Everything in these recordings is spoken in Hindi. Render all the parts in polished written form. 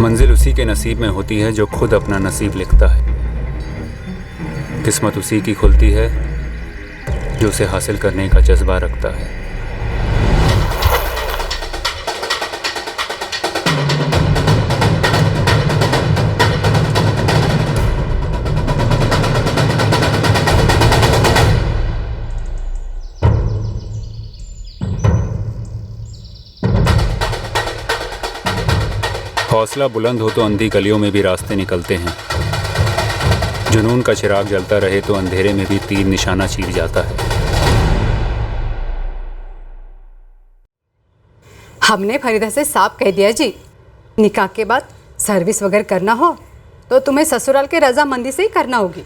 मंजिल उसी के नसीब में होती है जो खुद अपना नसीब लिखता है। किस्मत उसी की खुलती है जो उसे हासिल करने का जज्बा रखता है। हौसला बुलंद हो तो अंधी गलियों में भी रास्ते निकलते हैं। जुनून का चिराग जलता रहे तो अंधेरे में भी तीर निशाना चीर जाता है। हमने फरीदा से साफ कह दिया जी, निकाह के बाद सर्विस वगैरह करना हो तो तुम्हें ससुराल के रजामंदी से ही करना होगी।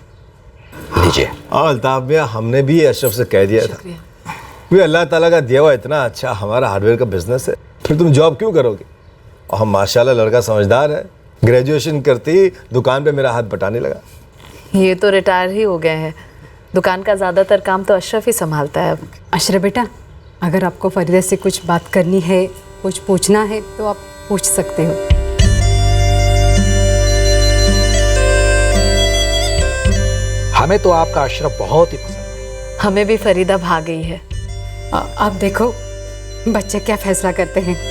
लीजिए। अल्ताफ भैया, हमने भी अशरफ से कह दिया था। भी अल्लाह ताला का दिया हुआ इतना अच्छा हमारा हार्डवेयर का बिजनेस है, फिर तुम जॉब क्यों करोगे? और हम माशाल्लाह लड़का समझदार है, ग्रेजुएशन करते ही दुकान पे मेरा हाथ बटाने लगा। ये तो रिटायर ही हो गए हैं, दुकान का ज़्यादातर काम तो अशरफ ही संभालता है अब। अशरफ बेटा, अगर आपको फरीदा से कुछ बात करनी है, कुछ पूछना है तो आप पूछ सकते हो। हमें तो आपका अशरफ बहुत ही पसंद है। हमें भी फरीदा भा गई है। अब देखो बच्चे क्या फैसला करते हैं।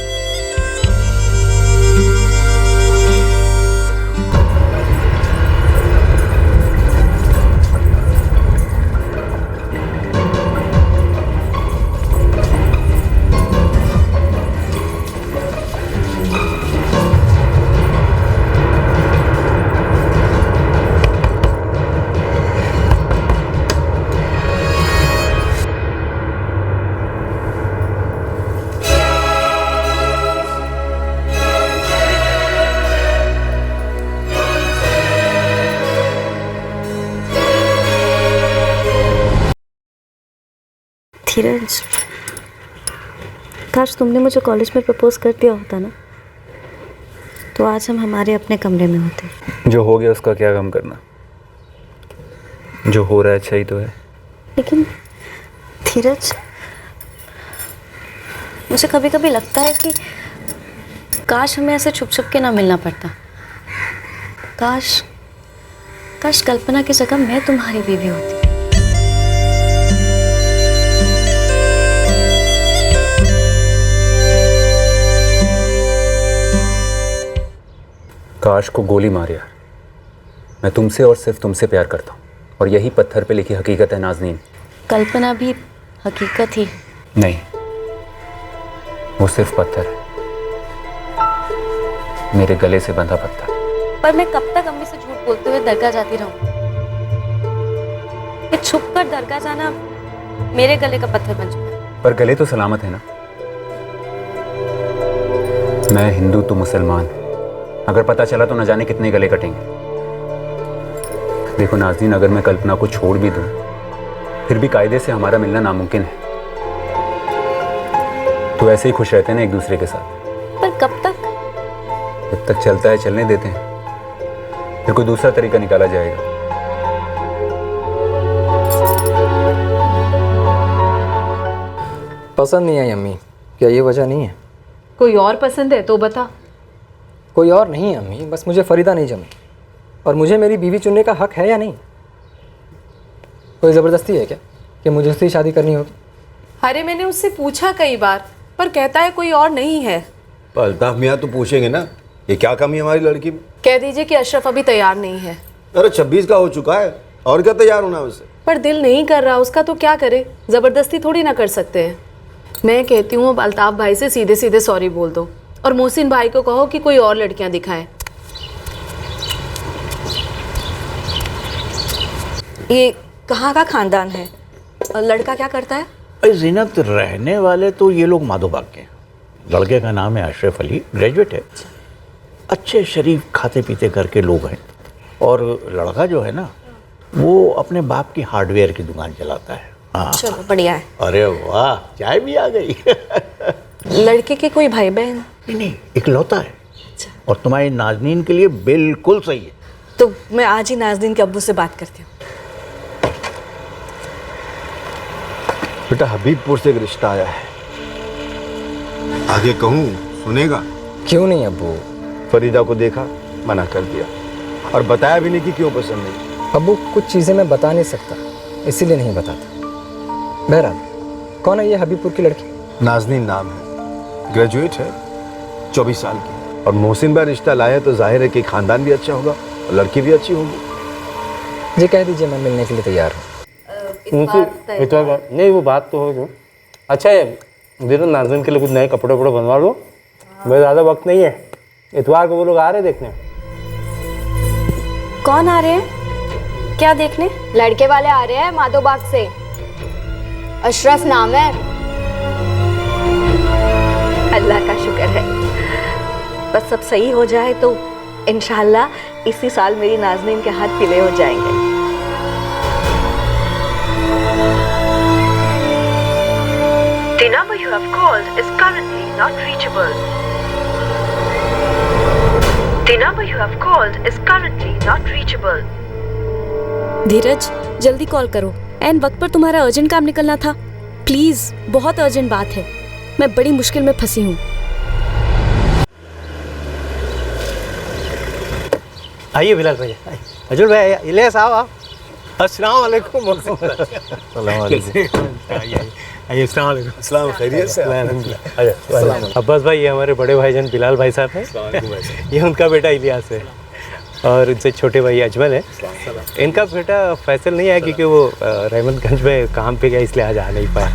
धीरज, काश तुमने मुझे कॉलेज में प्रपोज कर दिया होता ना, तो आज हम हमारे अपने कमरे में होते। जो हो गया उसका क्या गम करना, जो हो रहा है अच्छा ही तो है। लेकिन धीरज, मुझे कभी कभी लगता है कि काश हमें ऐसे छुप छुप के ना मिलना पड़ता। काश काश कल्पना की जगह मैं तुम्हारी बीवी होती। काश को गोली मार यार, मैं तुमसे और सिर्फ तुमसे प्यार करता हूँ, और यही पत्थर पे लिखी हकीकत है नाज़नीन। कल्पना भी हकीकत ही नहीं, वो सिर्फ पत्थर है, मेरे गले से बंधा पत्थर। पर मैं कब तक अम्मी से झूठ बोलते हुए दरगाह जाती रहूं? ये छुप कर दरगाह जाना मेरे गले का पत्थर बन चुका है। पर गले तो सलामत है ना। मैं हिंदू, तू मुसलमान, अगर पता चला तो न जाने कितने गले कटेंगे। देखो नाज़नीन, अगर मैं कल्पना को छोड़ भी दूं, फिर भी कायदे से हमारा मिलना नामुमकिन है। तो ऐसे ही खुश रहते हैं ना एक दूसरे के साथ। पर कब तक? जब तक चलता है चलने देते हैं, फिर कोई दूसरा तरीका निकाला जाएगा। पसंद नहीं आई अम्मी, क्या ये वजह नहीं है? कोई और पसंद है तो बता। कोई और नहीं है अम्मी, बस मुझे फरीदा नहीं जमी। और मुझे मेरी बीवी चुनने का हक है या नहीं? कोई ज़बरदस्ती है क्या कि मुझे उससे शादी करनी होगी? अरे मैंने उससे पूछा कई बार, पर कहता है कोई और नहीं है। पर अल्ताफ मियाँ तो पूछेंगे ना, ये क्या कमी है हमारी लड़की में? कह दीजिए कि अशरफ अभी तैयार नहीं है। अरे 26 का हो चुका है, और क्या तैयार होना है उससे? पर दिल नहीं कर रहा उसका, तो क्या करे, ज़बरदस्ती थोड़ी ना कर सकते हैं। मैं कहती हूँ अब अल्ताफ भाई से सीधे सीधे सॉरी बोल दो, और मोहसिन भाई को कहो कि कोई और लड़कियां दिखाएं। ये कहाँ का खानदान है और लड़का क्या करता है? भाई ज़ीनत, रहने वाले तो ये लोग माधोबाग के। लड़के का नाम है अशरफ अली, ग्रेजुएट है, अच्छे शरीफ खाते पीते घर के लोग हैं। और लड़का जो है ना, वो अपने बाप की हार्डवेयर की दुकान चलाता है। हाँ, चलो बढ़िया है। अरे वाह, चाय भी आ गई। लड़के के कोई भाई बहन? नहीं, इकलौता है। और तुम्हारी नाज़नीन के लिए बिल्कुल सही है। तो मैं आज ही नाज़नीन के अब्बू से बात करती हूँ। बेटा हबीबपुर से एक रिश्ता आया है, आगे कहूँ सुनेगा? क्यों नहीं अब्बू, फरीदा को देखा, मना कर दिया और बताया भी नहीं कि क्यों पसंद नहीं। अबू कुछ चीज़ें मैं बता नहीं सकता, इसीलिए नहीं बताता। बहरहाल कौन है ये हबीबपुर की लड़की? नाजनीन नाम है, ग्रेजुएट है, 24 साल की है। और मोहसिन भाई रिश्ता लाए तो जाहिर है कि खानदान भी अच्छा होगा और लड़की भी अच्छी होगी। जी कह दीजिए, मैं मिलने के लिए तैयार हूँ। नहीं वो बात तो हो। अच्छा है धीरज, नाज़रीन के लिए कुछ नए कपड़े वपड़े बनवा लो, मैं ज़्यादा वक्त नहीं है। इतवार को वो लोग आ रहे देखने। कौन आ रहे हैं? क्या देखने? लड़के वाले आ रहे हैं माधोबाग से, अशरफ नाम है। अल्लाह का शुक्र है, बस सब सही हो जाए तो इंशाल्लाह इसी साल मेरी नाज़नीन के हाथ पीले हो जाएंगे। The number you have called is currently not reachable. The number you have called is currently not reachable. धीरज जल्दी कॉल करो, एन वक्त पर तुम्हारा अर्जेंट काम निकलना था। प्लीज बहुत अर्जेंट बात है, मैं बड़ी मुश्किल में फंसी हूँ। आइए बिलाल भाई, अजुल भाई इलियास आओ आप। अस्सलाम वालेकुम। आइए अस्सलाम वालेकुम। अस्सलाम, खैरियत से? अब्बास भाई ये हमारे बड़े भाईजान बिलाल भाई साहब हैं, ये उनका बेटा इलियास है और उनसे छोटे भाई अजमल है। इनका बेटा फैसल नहीं आया क्योंकि वो रहमतगंज में काम पे गया, इसलिए आज आ नहीं पाया।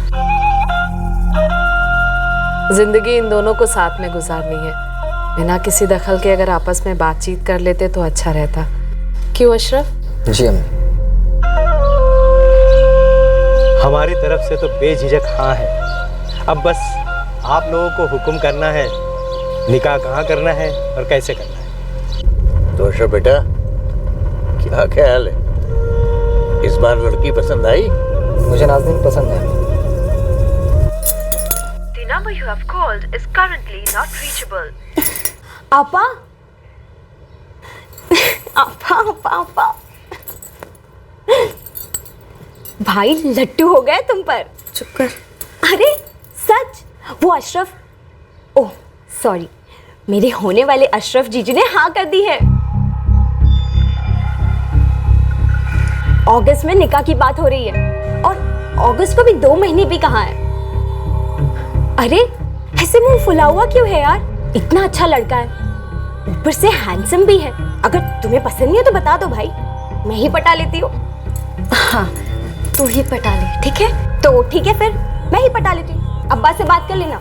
जिंदगी इन दोनों को साथ में गुजारनी है, बिना किसी दखल के अगर आपस में बातचीत कर लेते तो अच्छा रहता। क्यों अशरफ? जी अम्मी। हमारी तरफ से तो बेझिझक हाँ है। अब बस आप लोगों को हुक्म करना है, निकाह कहाँ करना है और कैसे करना है। तो अशरफ बेटा क्या ख्याल है, इस बार लड़की पसंद आई? मुझे नाज़नीन पसंद है। The number you have called is currently not reachable. आपा आपा आपा आपा भाई लट्टू हो गए तुम पर। चुप कर। अरे सच, वो अशरफ, ओह सॉरी, मेरे होने वाले अशरफ जीजू ने हाँ कर दी है। अगस्त में निकाह की बात हो रही है और अगस्त को भी 2 महीने भी कहाँ है। अरे ऐसे मुंह फुला हुआ क्यों है यार, इतना अच्छा लड़का है, ऊपर से हैंडसम भी है। अगर तुम्हें पसंद नहीं है तो बता दो भाई, मैं ही पटा लेती हूँ। हाँ तू ही पटा ले, ठीक है? तो ठीक है फिर मैं ही पटा लेती हूँ। अब्बा से बात कर लेना,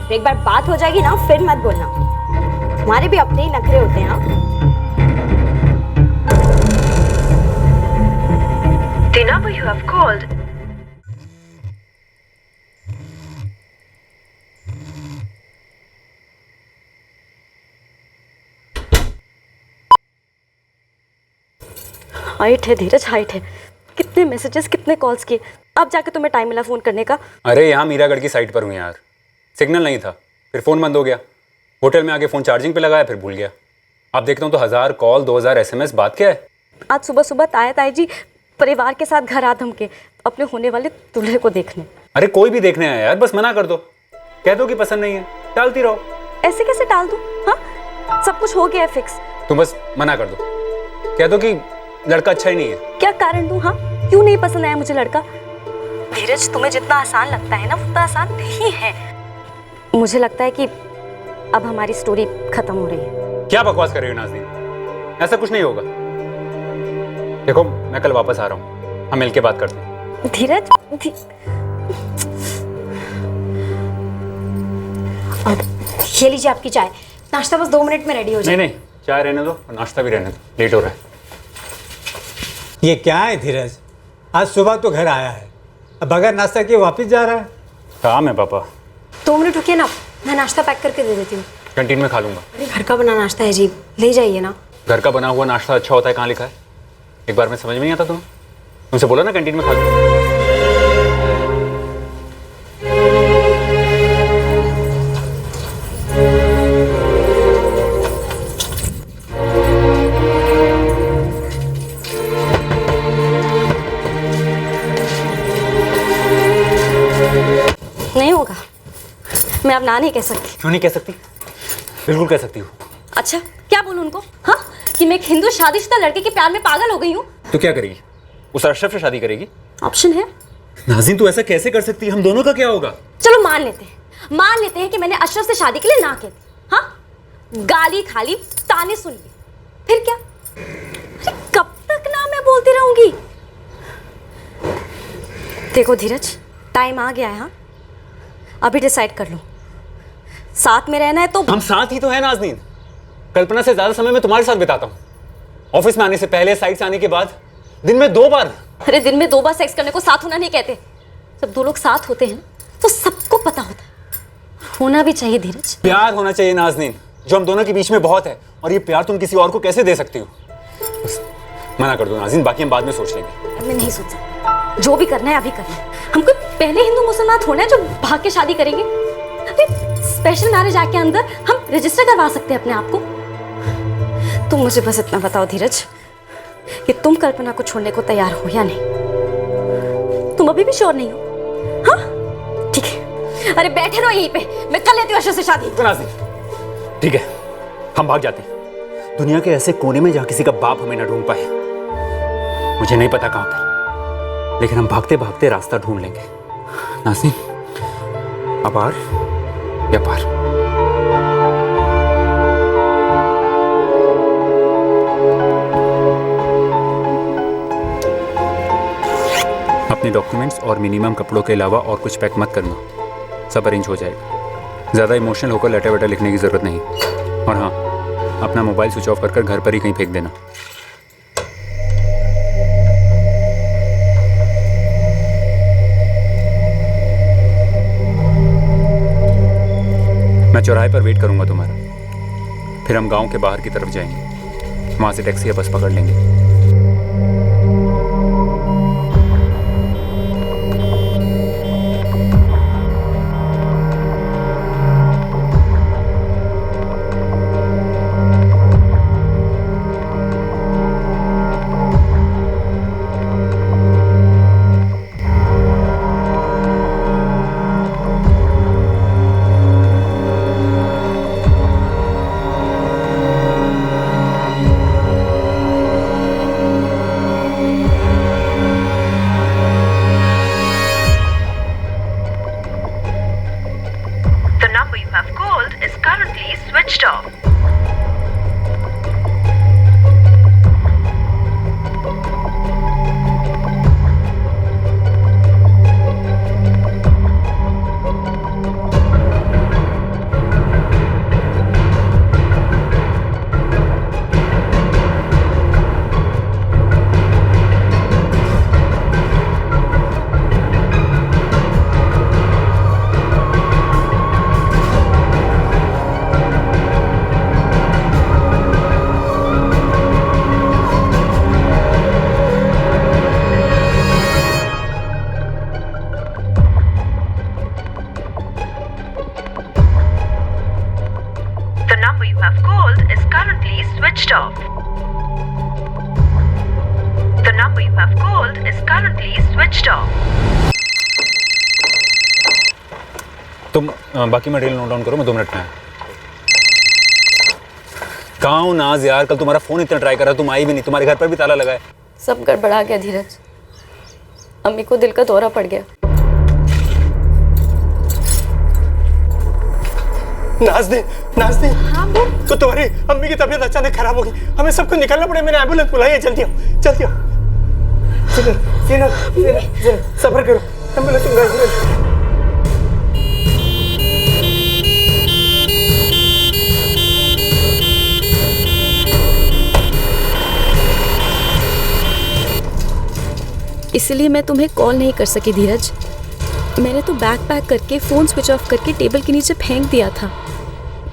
फिर एक बार बात हो जाएगी ना फिर मत बोलना, तुम्हारे भी अपने ही नखरे होते हैं। हाँ The number you have called height है धीरज, हाइट है। कितने मैसेजेस, कितने कॉल्स किए, अब जाके तुम्हें टाइम मिला फ़ोन करने का? अरे यहाँ मीरागढ़ की साइट पर हूँ यार, सिग्नल नहीं था, फिर फ़ोन बंद हो गया। होटल में आके फ़ोन चार्जिंग पे लगाया, फिर भूल गया। आप देखता हूँ तो 1000 कॉल 2000 SMS, बात क्या है? आज सुबह सुबह ताई जी परिवार के साथ घर आ धमके अपने होने वाले दूल्हे को देखने। अरे कोई भी देखने आया यार, बस मना कर दो, कह दो कि पसंद नहीं है, टालती रहो। ऐसे कैसे टाल दूँ? हाँ सब कुछ हो गया है फिक्स। तुम बस मना कर दो, कह दो कि लड़का अच्छा ही नहीं है। क्या कारण दूँ? हाँ क्यों नहीं पसंद आया मुझे लड़का? धीरज तुम्हें जितना आसान लगता है ना उतना आसान नहीं है। मुझे लगता है कि अब हमारी स्टोरी खत्म हो रही है। क्या बकवास कर रही हो नाज़नीन, ऐसा कुछ नहीं होगा। देखो मैं कल वापस आ रहा हूँ, हम मिल के बात करते हैं। धीरज अब ये लीजिए आपकी चाय, नाश्ता बस 2 मिनट में रेडी हो जाए। नहीं चाय रहने दो, नाश्ता भी रहने दो, लेट हो रहा है। ये क्या है धीरज, आज सुबह तो घर आया है, अब बगैर नाश्ता किए वापस जा रहा है। काम है पापा। 2 मिनट रुकिए ना, मैं नाश्ता पैक करके दे देती हूँ। कैंटीन में खा लूंगा। अरे घर का बना नाश्ता है जी, ले जाइए ना। घर का बना हुआ नाश्ता अच्छा होता है, कहाँ लिखा है? एक बार में समझ में नहीं आता तुम्हें? तुमसे बोला ना कैंटीन में खा लूंगा। नहीं होगा, मैं अब ना नहीं कह सकती। क्यों नहीं कह सकती? बिल्कुल कह सकती हूँ। अच्छा क्या बोलूं उनको? हाँ, कि मैं एक हिंदू शादीशुदा लड़के के प्यार में पागल हो गई हूँ। तो क्या करेगी? उस अशरफ से शादी करेगी? ऑप्शन है? नाज़रीन तू ऐसा कैसे कर सकती है? हम दोनों का क्या होगा? चलो मान लेते हैं कि मैंने अशरफ से शादी के लिए ना कह दी। हाँ, गाली खा ली, ताने सुन ली, फिर क्या? अरे कब तक ना मैं बोलती रहूंगी? देखो धीरज, टाइम आ गया है। हाँ, अभी डिसाइड कर लो, साथ में रहना है तो। हम साथ ही तो है नाज़रीन। कल्पना से ज्यादा समय मैं तुम्हारे साथ बिताता हूँ। ऑफिस में आने से पहले, साइट से आने के बाद, दिन में 2 बार। अरे दिन में 2 बार सेक्स करने को साथ होना नहीं कहते। जब 2 लोग साथ होते हैं तो सबको पता होता है, होना भी चाहिए धीरज। प्यार होना चाहिए नाज़रीन, जो हम दोनों के बीच में बहुत है, और ये प्यार तुम किसी और को कैसे दे सकती हो? बस मना कर दो नाज़रीन, बाकी हम बाद में सोच लेंगे। मैं नहीं सोच सकती, जो भी करना है अभी करना है। हम कोई पहले हिंदू मुसलमान थोड़े हैं जो भाग के शादी करेंगे। अरे स्पेशल मैरिज एक्ट के अंदर हम रजिस्टर करवा सकते हैं अपने आप को। तुम मुझे बस इतना बताओ धीरज कि तुम कल्पना को छोड़ने को तैयार हो या नहीं? तुम अभी भी श्योर नहीं हो? हाँ ठीक है, अरे बैठे रहो यहीं पे, मैं कर लेती हूँ अशरफ से शादी। तो नाज़रीन ठीक है, हम भाग जाते हैं दुनिया के ऐसे कोने में जहाँ किसी का बाप हमें न ढूंढ पाए। मुझे नहीं पता कहाँ पर, लेकिन हम भागते भागते रास्ता ढूंढ लेंगे। नाज़रीन, अपार या पार? अपने डॉक्यूमेंट्स और मिनिमम कपड़ों के अलावा और कुछ पैक मत करना, सब अरेंज हो जाएगा। ज़्यादा इमोशनल होकर लेटर वेटर लिखने की ज़रूरत नहीं। और हाँ, अपना मोबाइल स्विच ऑफ कर घर पर ही कहीं फेंक देना। मैं चौराहे पर वेट करूंगा तुम्हारा, फिर हम गांव के बाहर की तरफ जाएंगे, वहां से टैक्सी या बस पकड़ लेंगे। तुम बाकी मटेरियल नोट डाउन करो, मैं 2 मिनट में। कहाँ हूँ नाज यार, कल तुम्हारा फ़ोन इतना ट्राई करा, तुम आई भी नहीं, तुम्हारे घर पर भी ताला लगा है। सब गड़बड़ा गया धीरज, अम्मी को दिल का दौरा पड़ गया। नाज़ दे हाँ तो तुम्हारी अम्मी की तबीयत अचानक खराब होगी, हमें सबको निकलना पड़े। मैंने एम्बुलेंस बुलाई है, जल्दी आओ। सब्र करो, एम्बुलेंस बुलाई। इसलिए मैं तुम्हें कॉल नहीं कर सकी धीरज। मैंने तो बैग पैक करके फ़ोन स्विच ऑफ करके टेबल के नीचे फेंक दिया था।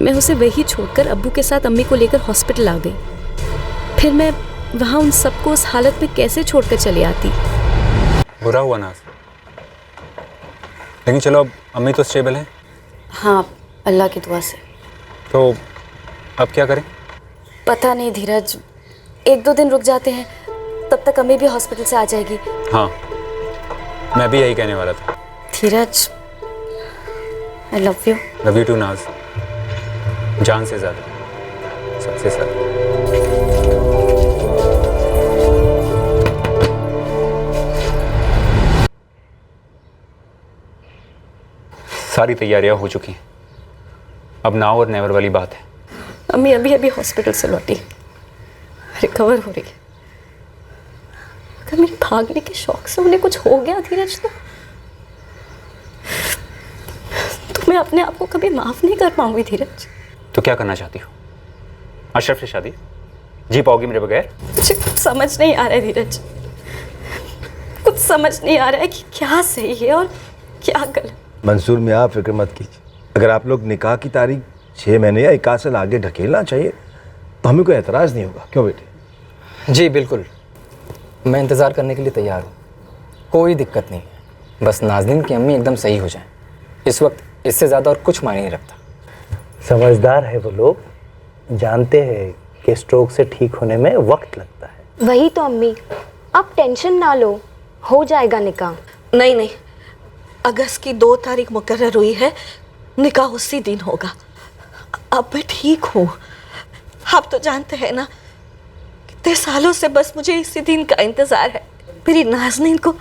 मैं उसे वही छोड़कर अब्बू के साथ अम्मी को लेकर हॉस्पिटल आ गई। फिर मैं वहाँ उन सबको उस हालत में कैसे छोड़कर चली आती। बुरा हुआ नाज, लेकिन चलो अब अम्मी तो स्टेबल है। हाँ, अल्लाह की दुआ से। तो अब क्या करें? पता नहीं धीरज, 1-2 दिन रुक जाते हैं, तब तक अम्मी भी हॉस्पिटल से आ जाएगी। हाँ, मैं भी यही कहने वाला था। Dheeraj, I love you. Love you too Naaz, जान से ज़्यादा। सबसे साथ। सारी तैयारियां हो चुकी हैं, अब नाउ और नेवर वाली बात है। अम्मी अभी अभी हॉस्पिटल से लौटी, रिकवर हो रही है। अगर मेरे भागने के शौक से उन्हें कुछ हो गया धीरज, तो मैं अपने आप को कभी माफ नहीं कर पाऊंगी धीरज। तो क्या करना चाहती हो? अशरफ से शादी? जी पाओगी मेरे बगैर? मुझे कुछ समझ नहीं आ रहा है धीरज, कुछ समझ नहीं आ रहा है कि क्या सही है और क्या गलत। मंसूर में आप फिक्र मत कीजिए, अगर आप लोग निकाह की तारीख 6 महीने या 1 साल आगे ढकेलना चाहिए तो हमें कोई एतराज़ नहीं होगा। क्यों बेटे? जी बिल्कुल, मैं इंतज़ार करने के लिए तैयार हूँ, कोई दिक्कत नहीं है। बस नाज़नीन की अम्मी एकदम सही हो जाएं, इस वक्त इससे ज़्यादा और कुछ मायने नहीं रखता। समझदार है वो लोग, जानते हैं कि स्ट्रोक से ठीक होने में वक्त लगता है। वही तो अम्मी, आप टेंशन ना लो, हो जाएगा निकाह। नहीं नहीं, अगस्त की 2 तारीख मुकर्रर हुई है, निकाह उसी दिन होगा। अब मैं ठीक हूँ। आप तो जानते हैं ना, कितने सालों से बस मुझे इसी दिन का इंतजार है, मेरी नाज़नीन को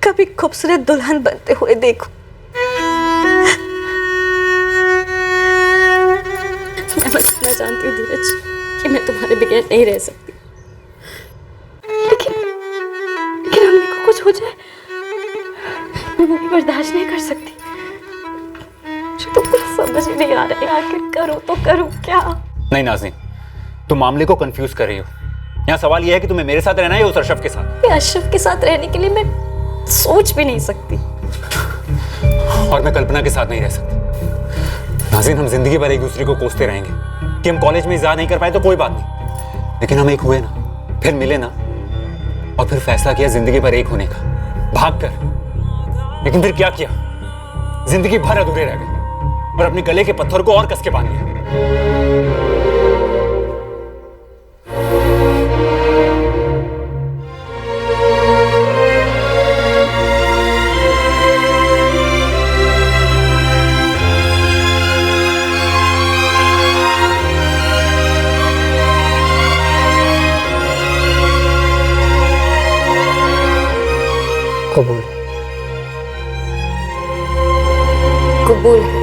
कभी खूबसूरत दुल्हन बनते हुए देखूं। मैं बस इतना जानती हूँ धीरज कि मैं तुम्हारे बगैर नहीं रह सकती, लेकिन अम्मी को कुछ हो जाए मैं वो भी बर्दाश्त नहीं कर सकती। मुझे तो कुछ समझ ही नहीं आ रहा है, आखिर करूँ तो करूँ क्या? नहीं नाज़नीन, तुम मामले को कंफ्यूज कर रही हो। यहाँ सवाल यह है कि तुम्हें मेरे साथ रहना है या उस अशरफ के साथ? अशरफ के साथ रहने के लिए मैं सोच भी नहीं सकती, और मैं कल्पना के साथ नहीं रह सकती। नाज़नीन, हम जिंदगी भर एक दूसरे को कोसते रहेंगे कि हम कॉलेज में इज़्ज़ाह नहीं कर पाए तो कोई बात नहीं, लेकिन हम एक हुए ना, फिर मिले ना, और फिर फैसला किया जिंदगी भर एक होने का, भाग कर। लेकिन फिर क्या किया? जिंदगी भर अधूरे रह गए और अपने गले के पत्थर को और कस के बांध लिया। कबूल। कबूल है।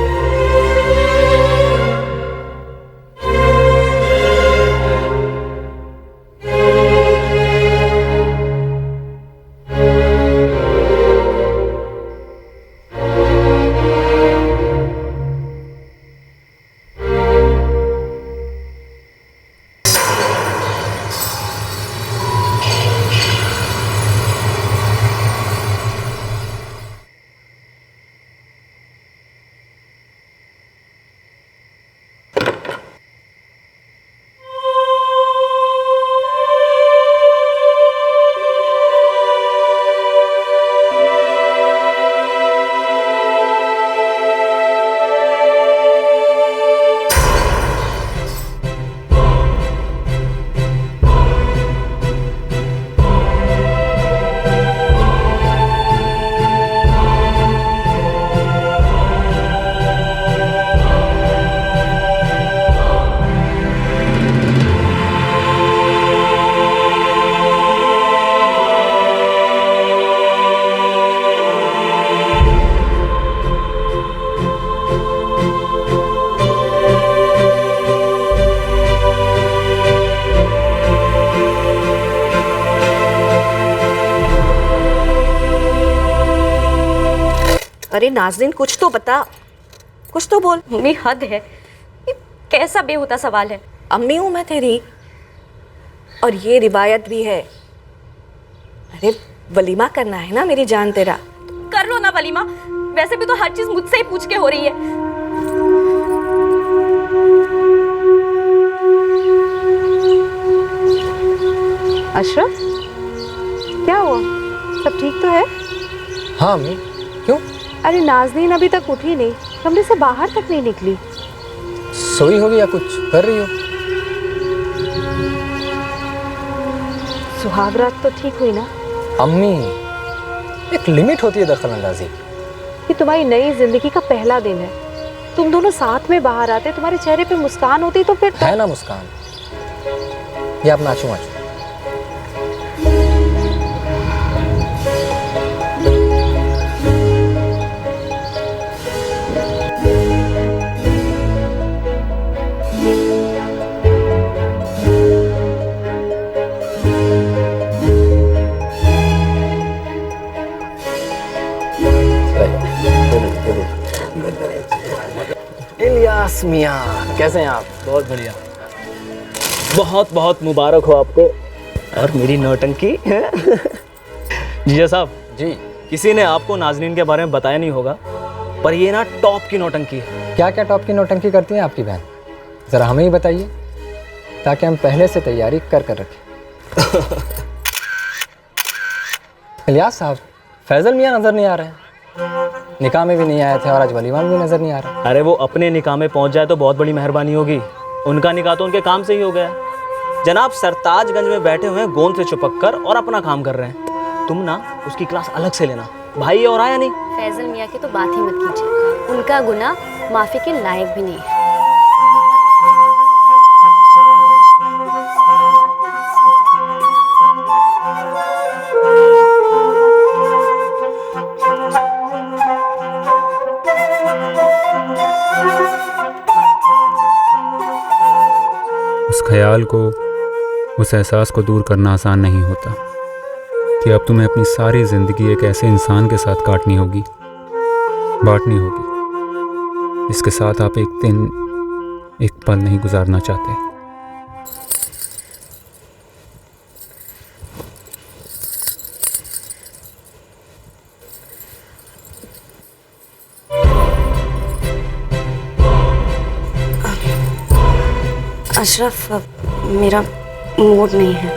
अरे नाज़नीन, कुछ तो बता, कुछ तो बोल। मम्मी हद है, ये कैसा बेहुदा सवाल है? अम्मी हूँ मैं तेरी, और ये रिवायत भी है। अरे वलीमा करना है ना मेरी जान तेरा। कर लो ना वलीमा, वैसे भी तो हर चीज मुझसे ही पूछ के हो रही है। अशरफ, क्या हुआ? सब ठीक तो है? हाँ अम्मी, क्यों? अरे नाज़नीन अभी तक उठी नहीं, कमरे से बाहर तक नहीं निकली। सोई होगी या कुछ कर रही हो? सुहाग रात तो ठीक हुई ना? अम्मी, एक लिमिट होती है दखल अंदाजी। ये तुम्हारी नई जिंदगी का पहला दिन है, तुम दोनों साथ में बाहर आते, तुम्हारे चेहरे पे मुस्कान होती तो फिर है ना मुस्कान, ये आप नाचो नाचो। इलियास मियाँ, कैसे हैं आप? बहुत बढ़िया। बहुत बहुत मुबारक हो आपको और मेरी नौटंकी। जीजा साहब जी, किसी ने आपको नाजनीन के बारे में बताया नहीं होगा, पर ये ना टॉप की नौटंकी है। क्या क्या टॉप की नौटंकी करती हैं आपकी बहन, ज़रा हमें ही बताइए ताकि हम पहले से तैयारी कर रखें। इलियास साहब, फैजल मियाँ नज़र नहीं आ रहे हैं, निकाह में भी नहीं आए थे और आज वलीमा में भी नज़र नहीं आ रहा। अरे वो अपने निकाह में पहुंच जाए तो बहुत बड़ी मेहरबानी होगी, उनका निकाह तो उनके काम से ही हो गया। जनाब सरताजगंज में बैठे हुए हैं गोंद से चिपक कर और अपना काम कर रहे हैं। तुम ना उसकी क्लास अलग से लेना। भाई और आया नहीं? फैजल मियाँ की तो बात ही मत कीजिए, उनका गुनाह माफ़ी के लायक भी नहीं है। उस ख्याल को, उस एहसास को दूर करना आसान नहीं होता कि अब तुम्हें अपनी सारी ज़िंदगी एक ऐसे इंसान के साथ काटनी होगी, बांटनी होगी, जिसके साथ आप एक दिन, एक पल नहीं गुजारना चाहते। अशरफ, मेरा मूड नहीं है।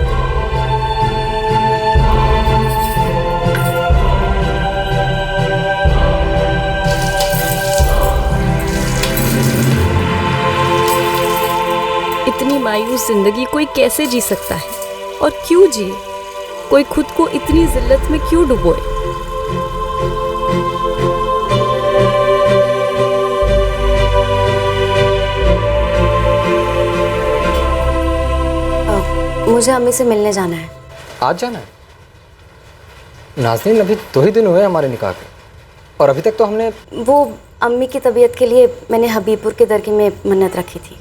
इतनी मायूस जिंदगी कोई कैसे जी सकता है और क्यों जिए? कोई खुद को इतनी जिल्लत में क्यों डुबोए? मुझे अम्मी से मिलने जाना है। आज जाना है? नाज़नीन, अभी 2 ही दिन हुए हमारे निकाह के और अभी तक तो हमने वो अम्मी की तबीयत के लिए मैंने हबीबपुर के दरगाह में मन्नत रखी थी।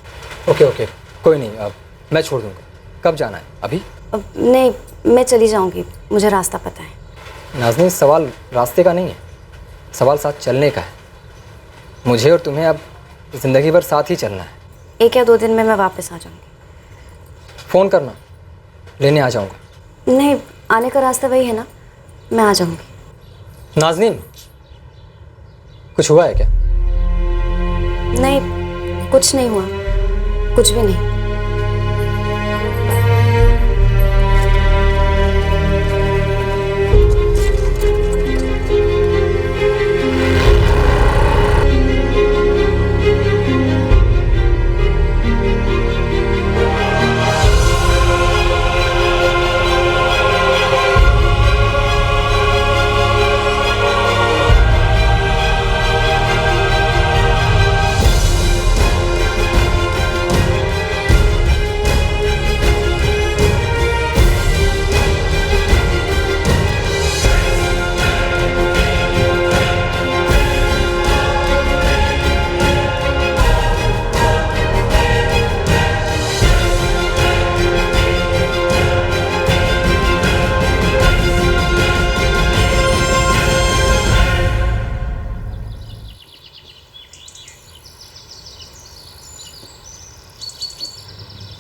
ओके ओके, कोई नहीं, अब मैं छोड़ दूँगा। कब जाना है? अभी? नहीं, मैं चली जाऊंगी, मुझे रास्ता पता है। नाज़नीन, सवाल रास्ते का नहीं है, सवाल साथ चलने का है। मुझे और तुम्हें अब ज़िंदगी भर साथ ही चलना है। 1 या 2 दिन में मैं वापस आ जाऊंगी। फ़ोन करना, लेने आ जाऊंगा। नहीं, आने का रास्ता वही है ना, मैं आ जाऊंगी। नाज़नीन, कुछ हुआ है क्या? नहीं, कुछ नहीं हुआ, कुछ भी नहीं।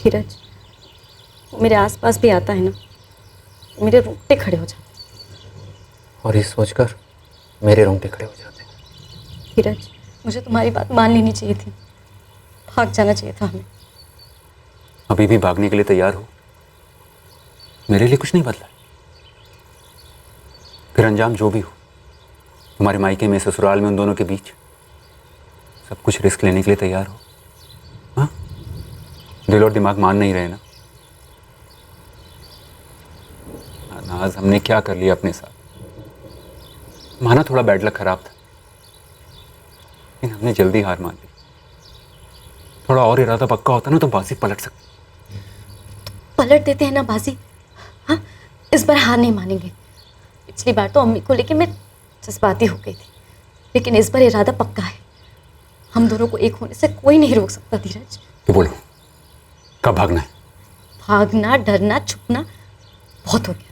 धीरज, मेरे आसपास भी आता है ना, मेरे रोंगटे खड़े हो जाते। और ये सोचकर मेरे रोंगटे खड़े हो जाते। धीरज, मुझे तुम्हारी बात मान लेनी चाहिए थी, भाग जाना चाहिए था हमें। अभी भी भागने के लिए तैयार हो? मेरे लिए कुछ नहीं बदला, फिर अंजाम जो भी हो, तुम्हारे मायके में, ससुराल में, उन दोनों के बीच सब कुछ रिस्क लेने के लिए तैयार हो? हाँ, दिल और दिमाग मान नहीं रहे ना? नाज, हमने क्या कर लिया अपने साथ? माना थोड़ा बैड लक खराब था, लेकिन तुमने जल्दी हार मान ली। थोड़ा और इरादा पक्का होता ना तो बाजी पलट सकती। पलट देते हैं ना बाजी। हाँ, इस बार हार नहीं मानेंगे। पिछली बार तो अम्मी को लेके मैं जज्बाती हो गई थी, लेकिन इस बार इरादा पक्का है। हम दोनों को एक होने से कोई नहीं रोक सकता धीरज। तो बोलो, कब भागना है? भागना, डरना, छुपना बहुत हो गया।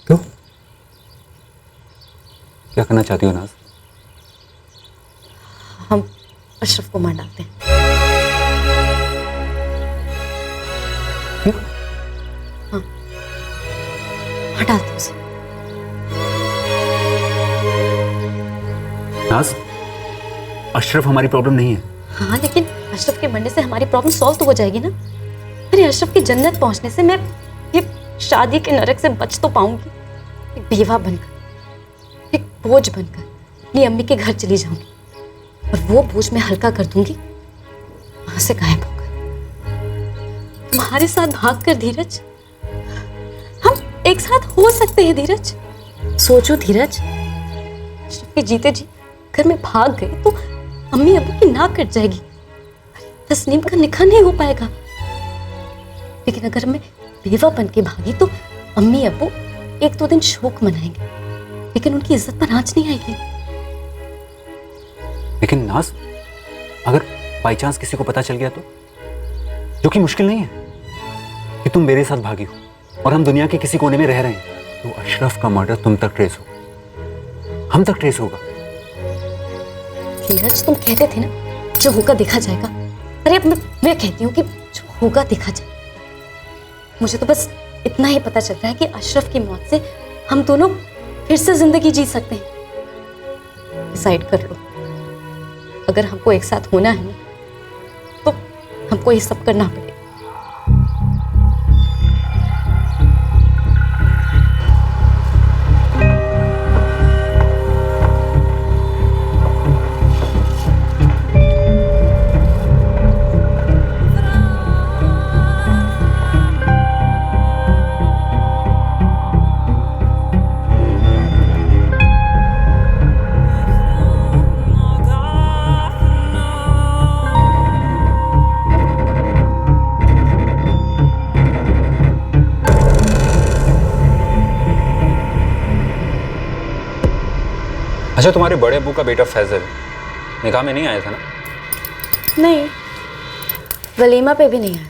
क्यों? क्या करना चाहती हो नाज? हम अशरफ को मार डालते हैं। हाँ, मार डालते हैं उसे। नाज, अशरफ हमारी प्रॉब्लम नहीं है। हाँ, लेकिन अशरफ के मरने से हमारी प्रॉब्लम सॉल्व तो हो जाएगी ना। अरे अशरफ की जन्नत पहुंचने से मैं ये शादी के नरक से बच तो पाऊंगी। एक बेवा बनकर, एक बोझ बनकर अपनी अम्मी के घर चली जाऊंगी और वो बोझ मैं हल्का कर दूंगी वहां से गायब होकर। तुम्हारे साथ भाग कर धीरज, हम एक साथ हो सकते हैं धीरज। सोचो धीरज, अशरफ के जीते जी अगर मैं भाग गई तो अम्मी अब्बू की नाक कट जाएगी, तस्नीम का निकाह नहीं हो पाएगा। लेकिन अगर मैं बेवा बन के भागी तो अम्मी अब्बू 1-2 दिन शोक मनाएंगे, लेकिन उनकी इज्जत पर आंच नहीं आएगी। लेकिन नाज, अगर बाई चांस किसी को पता चल गया तो, जो कि मुश्किल नहीं है, कि तुम मेरे साथ भागी हो और हम दुनिया के किसी कोने में रह रहे हैं, तो अशरफ का मर्डर तुम तक ट्रेस होगा, हम तक ट्रेस होगा। धीरज, तुम कहते थे ना जो होगा देखा जाएगा। अरे अब मैं कहती हूँ कि जो होगा देखा जाएगा। मुझे तो बस इतना ही पता चल रहा है कि अशरफ की मौत से हम दोनों फिर से जिंदगी जी सकते हैं। डिसाइड कर लो, अगर हमको एक साथ होना है तो हमको ये सब करना पड़ेगा। अच्छा, तुम्हारे बड़े अब्बू का बेटा फैजल निकाह में नहीं आया था ना? नहीं, वलीमा पे भी नहीं आया।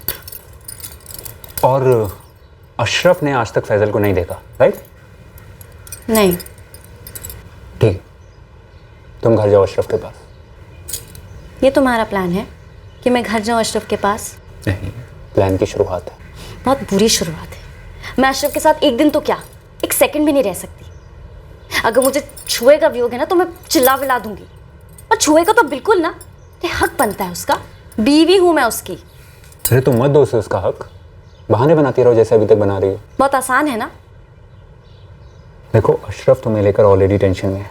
और अशरफ ने आज तक फैजल को नहीं देखा, राइट? नहीं। ठीक, तुम घर जाओ अशरफ के पास। ये तुम्हारा प्लान है कि मैं घर जाऊं अशरफ के पास? नहीं, प्लान की शुरुआत है। बहुत बुरी शुरुआत है। मैं अशरफ के साथ एक दिन तो क्या, एक सेकंड भी नहीं रह सकती। अगर मुझे छुएगा भी होगा ना तो मैं चिल्ला विला दूंगी, और छुएगा तो बिल्कुल ना, ये हक बनता है उसका। बीवी हूं मैं उसकी। अरे तुम मत दो उसे उसका हक, बहाने बनाती रहो जैसे अभी तक बना रही हो। बहुत आसान है ना। देखो, अशरफ तुम्हें लेकर ऑलरेडी टेंशन में है,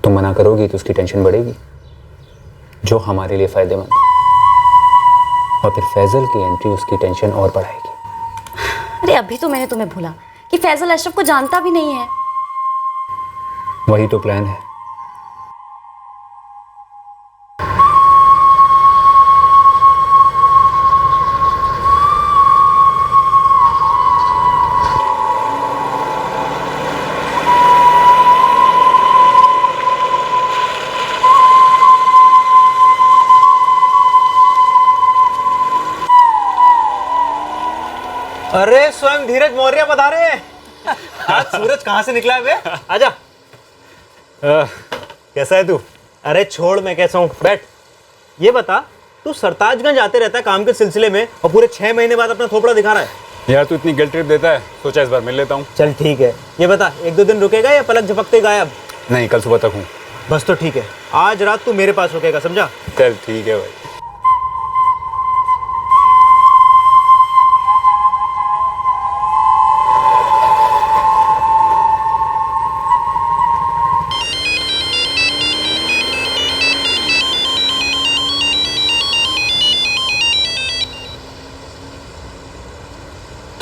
तुम मना करोगी तो उसकी टेंशन बढ़ेगी, जो हमारे लिए फायदेमंद है, और फिर फैजल की एंट्री उसकी टेंशन और बढ़ाएगी। अरे अभी तो मैंने तुम्हें भूला कि फैजल अशरफ को जानता भी नहीं है। वही तो प्लान है। अरे स्वयं धीरज मौर्य बता रहे हैं। आज सूरज कहाँ से निकला है बे? आजा। कैसा है तू? अरे छोड़, मैं कैसा हूँ, बैठ। ये बता, तू सरताजगंज आते रहता है काम के सिलसिले में और पूरे 6 महीने बाद अपना थोपड़ा दिखा रहा है। यार तू इतनी गिल्ट ट्रिप देता है, सोचा इस बार मिल लेता हूँ। चल ठीक है, ये बता 1-2 दिन रुकेगा या पलक झपकते गायब? नहीं, कल सुबह तक हूँ। बस तो ठीक है, आज रात तू मेरे पास रुकेगा, समझा? चल ठीक है भाई।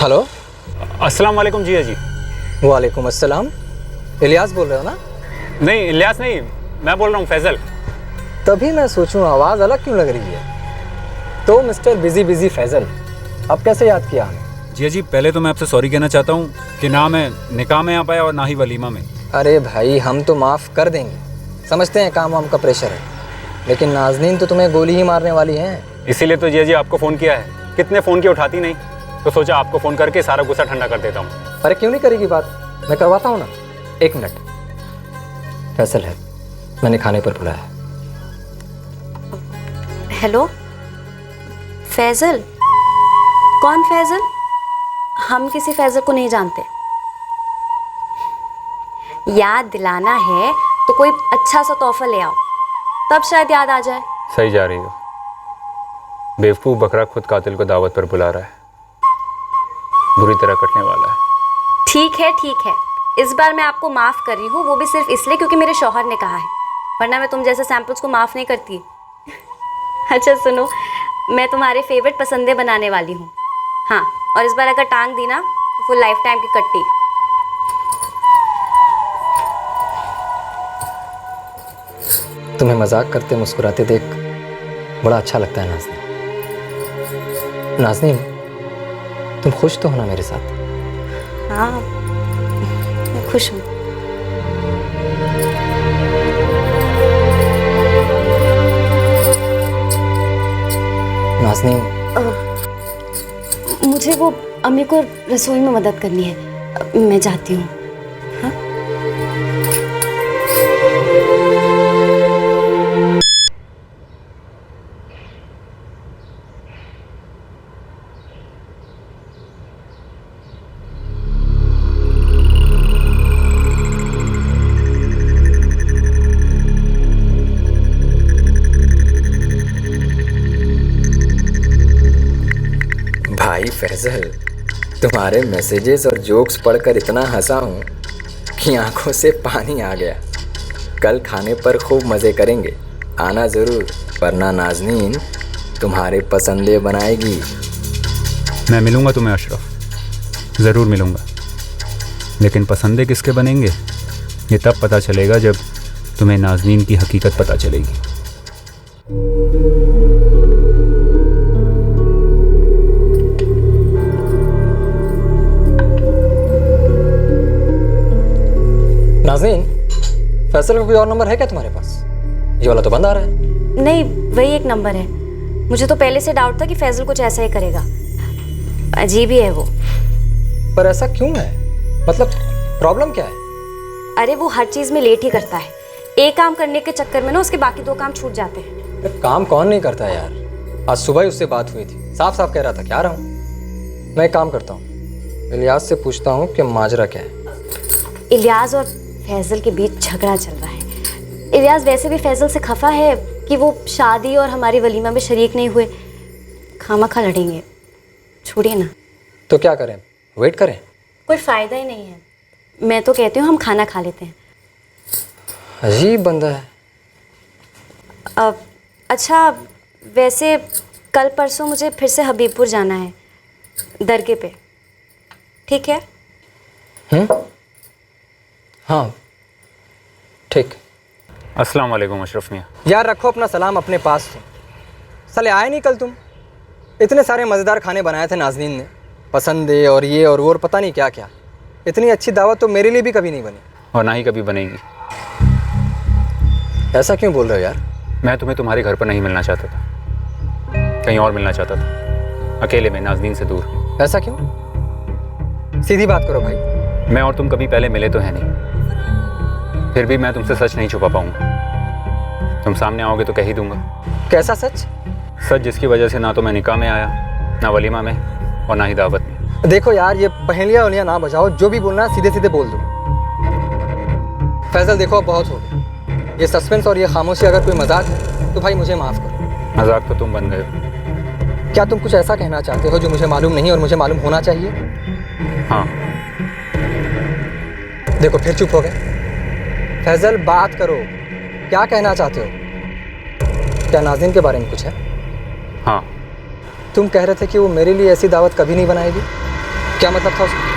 हेलो, अस्सलाम वालेकुम जिया जी। वालेकुम अस्सलाम। इलियास बोल रहे हो ना? नहीं, इलियास नहीं, मैं बोल रहा हूँ फैजल। तभी मैं सोचूं आवाज़ अलग क्यों लग रही है। तो मिस्टर बिजी बिजी फैजल, अब कैसे याद किया हमें? जिया जी, पहले तो मैं आपसे सॉरी कहना चाहता हूँ कि ना मैं निकाह में आ पाया और ना ही वलीमा में। अरे भाई, हम तो माफ़ कर देंगे, समझते हैं काम वाम का प्रेशर है, लेकिन नाज़नीन तो तुम्हें गोली ही मारने वाली हैं। इसीलिए तो जिया जी आपको फ़ोन किया है। कितने फ़ोन किए, उठाती नहीं, तो सोचा आपको फ़ोन करके सारा गुस्सा ठंडा कर देता हूँ। अरे क्यों नहीं करेगी बात, मैं करवाता हूँ ना। एक मिनट, फैसल है, मैंने खाने पर बुलाया है। हेलो फैजल? कौन फैजल? हम किसी फैजल को नहीं जानते। याद दिलाना है तो कोई अच्छा सा तोहफा ले आओ, तब शायद याद आ जाए। सही जा रही हो। बेवकूफ़ बकरा खुद कातिल को दावत पर बुला रहा है, बुरी तरह कटने वाला है। ठीक है, इस बार मैं आपको माफ़ कर रही हूँ, वो भी सिर्फ इसलिए क्योंकि मेरे शौहर ने कहा है, वरना मैं तुम जैसे सैंपल्स को माफ़ नहीं करती। अच्छा सुनो, मैं तुम्हारे फेवरेट पसंदे बनाने वाली हूँ। हाँ, और इस बार अगर टांग दी ना तो फुल लाइफ टाइम की कट्टी। तुम्हें मजाक करते मुस्कुराते देख बड़ा अच्छा लगता है नाज़नीन। नाज़नीन, तुम खुश तो हो ना मेरे साथ? हाँ, मैं खुश हूँ। नाज़नीन, मुझे वो अम्मी को रसोई में मदद करनी है, मैं जाती हूँ। हाँ? भाई फैजल, तुम्हारे मैसेजेस और जोक्स पढ़कर इतना हंसा हूँ कि आंखों से पानी आ गया। कल खाने पर खूब मज़े करेंगे, आना ज़रूर, वरना नाज़नीन तुम्हारे पसंदे बनाएगी। मैं मिलूंगा तुम्हें अशरफ, ज़रूर मिलूंगा, लेकिन पसंदे किसके बनेंगे ये तब पता चलेगा जब तुम्हें नाज़नीन की हकीकत पता चलेगी। नाज़नीन, फैसल का कोई और नंबर है क्या तुम्हारे पास? ये वाला तो बंद आ रहा है। नहीं, वही एक नंबर है। मुझे तो पहले से डाउट था कि फैजल कुछ ऐसा ही करेगा, अजीब ही है वो। पर ऐसा क्यों है? मतलब प्रॉब्लम क्या है? अरे वो हर चीज़ में लेट ही करता है, एक काम करने के चक्कर में ना उसके बाकी 2 काम छूट जाते हैं। काम कौन नहीं करता यार? आज सुबह ही उससे बात हुई थी, साफ साफ कह रहा था कि आ रहा हूँ। मैं एक काम करता हूँ, इलियास से पूछता हूँ कि माजरा क्या है। इलियास और फैजल के बीच झगड़ा चल रहा है। इलियास वैसे भी फैजल से खफा है कि वो शादी और हमारी वलीमा में शरीक नहीं हुए, खामखा लड़ेंगे। छोड़िए ना। तो क्या करें, वेट करें? कोई फ़ायदा ही नहीं है। मैं तो कहती हूँ हम खाना खा लेते हैं। अजीब बंदा है। अच्छा, वैसे कल परसों मुझे फिर से हबीबपुर जाना है, दरगे पे, ठीक है? हाँ ठीक। अस्सलाम वालेकुम अशरफ मियाँ। यार रखो अपना सलाम अपने पास। साले आए नहीं कल तुम? इतने सारे मज़ेदार खाने बनाए थे नाज़नीन ने, पसंदे और ये और वो और पता नहीं क्या क्या। इतनी अच्छी दावत तो मेरे लिए भी कभी नहीं बनी, और ना ही कभी बनेगी। ऐसा क्यों बोल रहे हो यार? मैं तुम्हें तुम्हारे घर पर नहीं मिलना चाहता था, कहीं और मिलना चाहता था, अकेले में, नाज़नीन से दूर। ऐसा क्यों? सीधी बात करो भाई। मैं और तुम कभी पहले मिले तो हैं नहीं, फिर भी मैं तुमसे सच नहीं छुपा पाऊंगा। तुम सामने आओगे तो कह ही दूंगा। कैसा सच? सच जिसकी वजह से ना तो मैं निकाह में आया, ना वलीमा में, और ना ही दावत में। देखो यार, ये पहेलियाँ उलियाँ ना बजाओ, जो भी बोलना सीधे सीधे बोल दो। फैजल देखो, अब बहुत हो गया। ये सस्पेंस और ये खामोशी अगर कोई मजाक है तो भाई मुझे माफ़ करो। मजाक तो तुम बन गए हो। क्या तुम कुछ ऐसा कहना चाहते हो जो मुझे मालूम नहीं और मुझे मालूम होना चाहिए? हाँ। देखो फिर चुप हो गए। फैजल बात करो, क्या कहना चाहते हो? क्या नाज़नीन के बारे में कुछ है? हाँ। तुम कह रहे थे कि वो मेरे लिए ऐसी दावत कभी नहीं बनाएगी, क्या मतलब था उसका?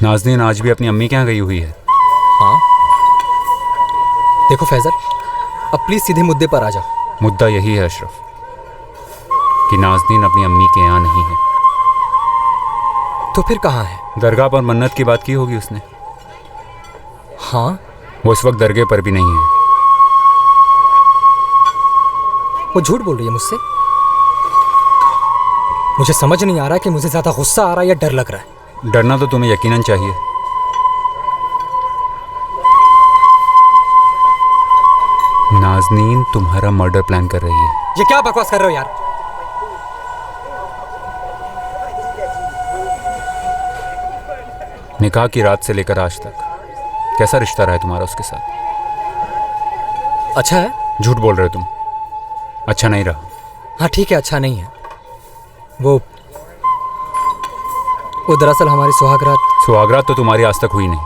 नाज़नीन आज भी अपनी अम्मी के यहाँ गई हुई है। हाँ देखो फैजल, अब प्लीज सीधे मुद्दे पर आ जाओ। मुद्दा यही है अशरफ कि नाज़नीन अपनी अम्मी के यहाँ नहीं है। तो फिर कहाँ है? दरगाह पर मन्नत की बात की होगी उसने। हाँ वो इस वक्त दरगाह पर भी नहीं है। वो झूठ बोल रही है मुझसे। मुझे समझ नहीं आ रहा कि मुझे ज्यादा गुस्सा आ रहा है या डर लग रहा है। डरना तो तुम्हें यकीनन चाहिए। नाज़नीन तुम्हारा मर्डर प्लान कर रही है। ये क्या बकवास कर रहे हो यार? निकाह की रात से लेकर आज तक कैसा रिश्ता रहा है तुम्हारा उसके साथ? अच्छा है। झूठ बोल रहे हो तुम। अच्छा नहीं रहा। हाँ ठीक है, अच्छा नहीं है। वो दरअसल हमारी सुहागरात तो तुम्हारी आज तक हुई नहीं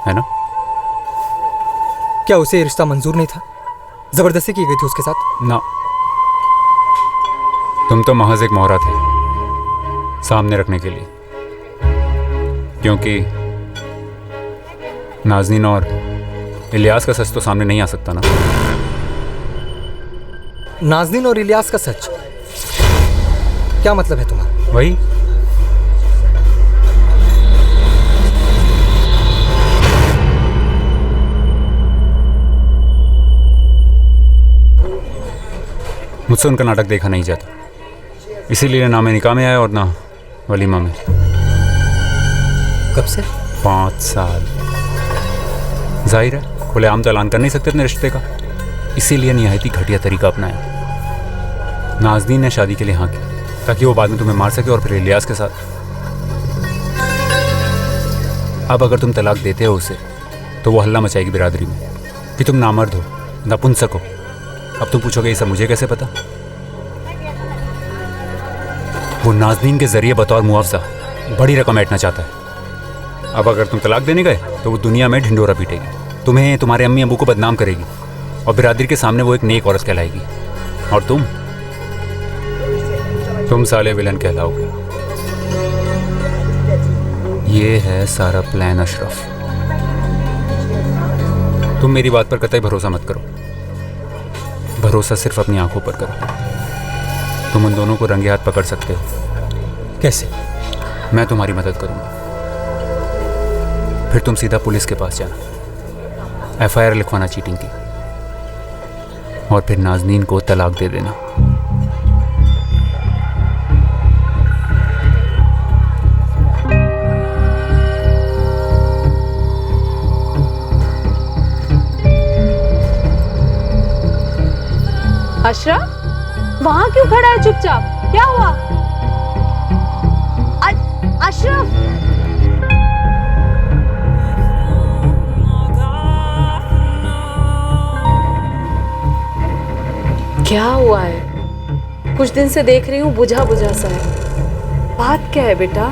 है ना? क्या उसे ये रिश्ता मंजूर नहीं था? जबरदस्ती की गई थी उसके साथ? ना, तुम तो महज एक मोहरा थे सामने रखने के लिए, क्योंकि नाज़नीन और इलियास का सच तो सामने नहीं आ सकता ना। नाज़नीन और इलियास का सच? क्या मतलब है तुम्हारा? वही मुझसे उनका नाटक देखा नहीं जाता, इसीलिए ना मैं निकाह में आया और ना वलीमा में। कब से? 5 साल। जाहिर है खुलेआम तो ऐलान कर नहीं सकते अपने रिश्ते का, इसीलिए निहायती घटिया तरीका अपनाया। नाज़नीन ने शादी के लिए हाँ की ताकि वो बाद में तुम्हें मार सके और फिर इलियास के साथ। अब अगर तुम तलाक देते हो उसे तो वो हल्ला मचाएगी बिरादरी में कि तुम नामर्द हो, नपुंसक हो। अब तुम पूछोगे ये सब मुझे कैसे पता? वो नाज़नीन के जरिए बतौर मुआवजा बड़ी रकम ऐंठना चाहता है। अब अगर तुम तलाक देने गए तो वो दुनिया में ढिंडोरा पीटेगी, तुम्हें तुम्हारे अम्मी अबू को बदनाम करेगी और बिरादरी के सामने वो एक नेक औरत कहलाएगी और तुम साले विलन कहलाओगे। ये है सारा प्लान अशरफ। तुम मेरी बात पर कतई भरोसा मत करो, भरोसा सिर्फ अपनी आंखों पर करो। तुम उन दोनों को रंगे हाथ पकड़ सकते हो। कैसे? मैं तुम्हारी मदद करूंगा। फिर तुम सीधा पुलिस के पास जाना, FIR लिखवाना चीटिंग की, और फिर नाज़नीन को तलाक दे देना। अशरफ, वहां क्यों खड़ा है चुपचाप? क्या हुआ? अशरफ, क्या हुआ है? कुछ दिन से देख रही हूँ बुझा बुझा सा है। बात क्या है बेटा?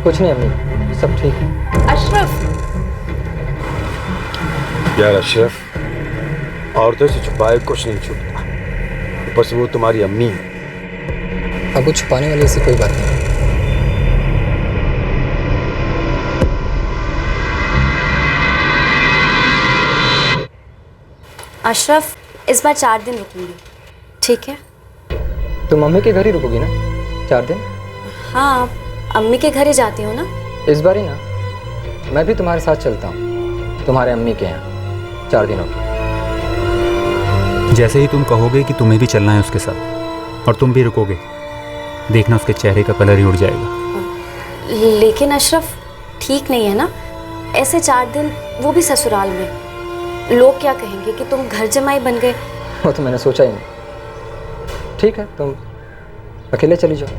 कुछ नहीं अम्मी, सब ठीक है। अशरफ, यार अशरफ, औरतों से छुपाए कुछ नहीं छुपता, ऊपर से वो तुम्हारी अम्मी है। अब वो छुपाने वाली ऐसी कोई बात नहीं। अशरफ, इस बार 4 दिन रुकूंगी, ठीक है? तुम मम्मी के घर ही रुकोगी ना 4 दिन? हाँ, अम्मी के घर ही जाती हूँ ना। इस बार ही ना, मैं भी तुम्हारे साथ चलता हूँ तुम्हारे अम्मी के यहाँ 4 दिनों की। जैसे ही तुम कहोगे कि तुम्हें भी चलना है उसके साथ और तुम भी रुकोगे, देखना उसके चेहरे का कलर ही उड़ जाएगा। लेकिन अशरफ, ठीक नहीं है ना ऐसे 4 दिन, वो भी ससुराल में। लोग क्या कहेंगे कि तुम घर जमाई बन गए। वो तो मैंने सोचा ही नहीं। ठीक है, तुम अकेले चली जाओ।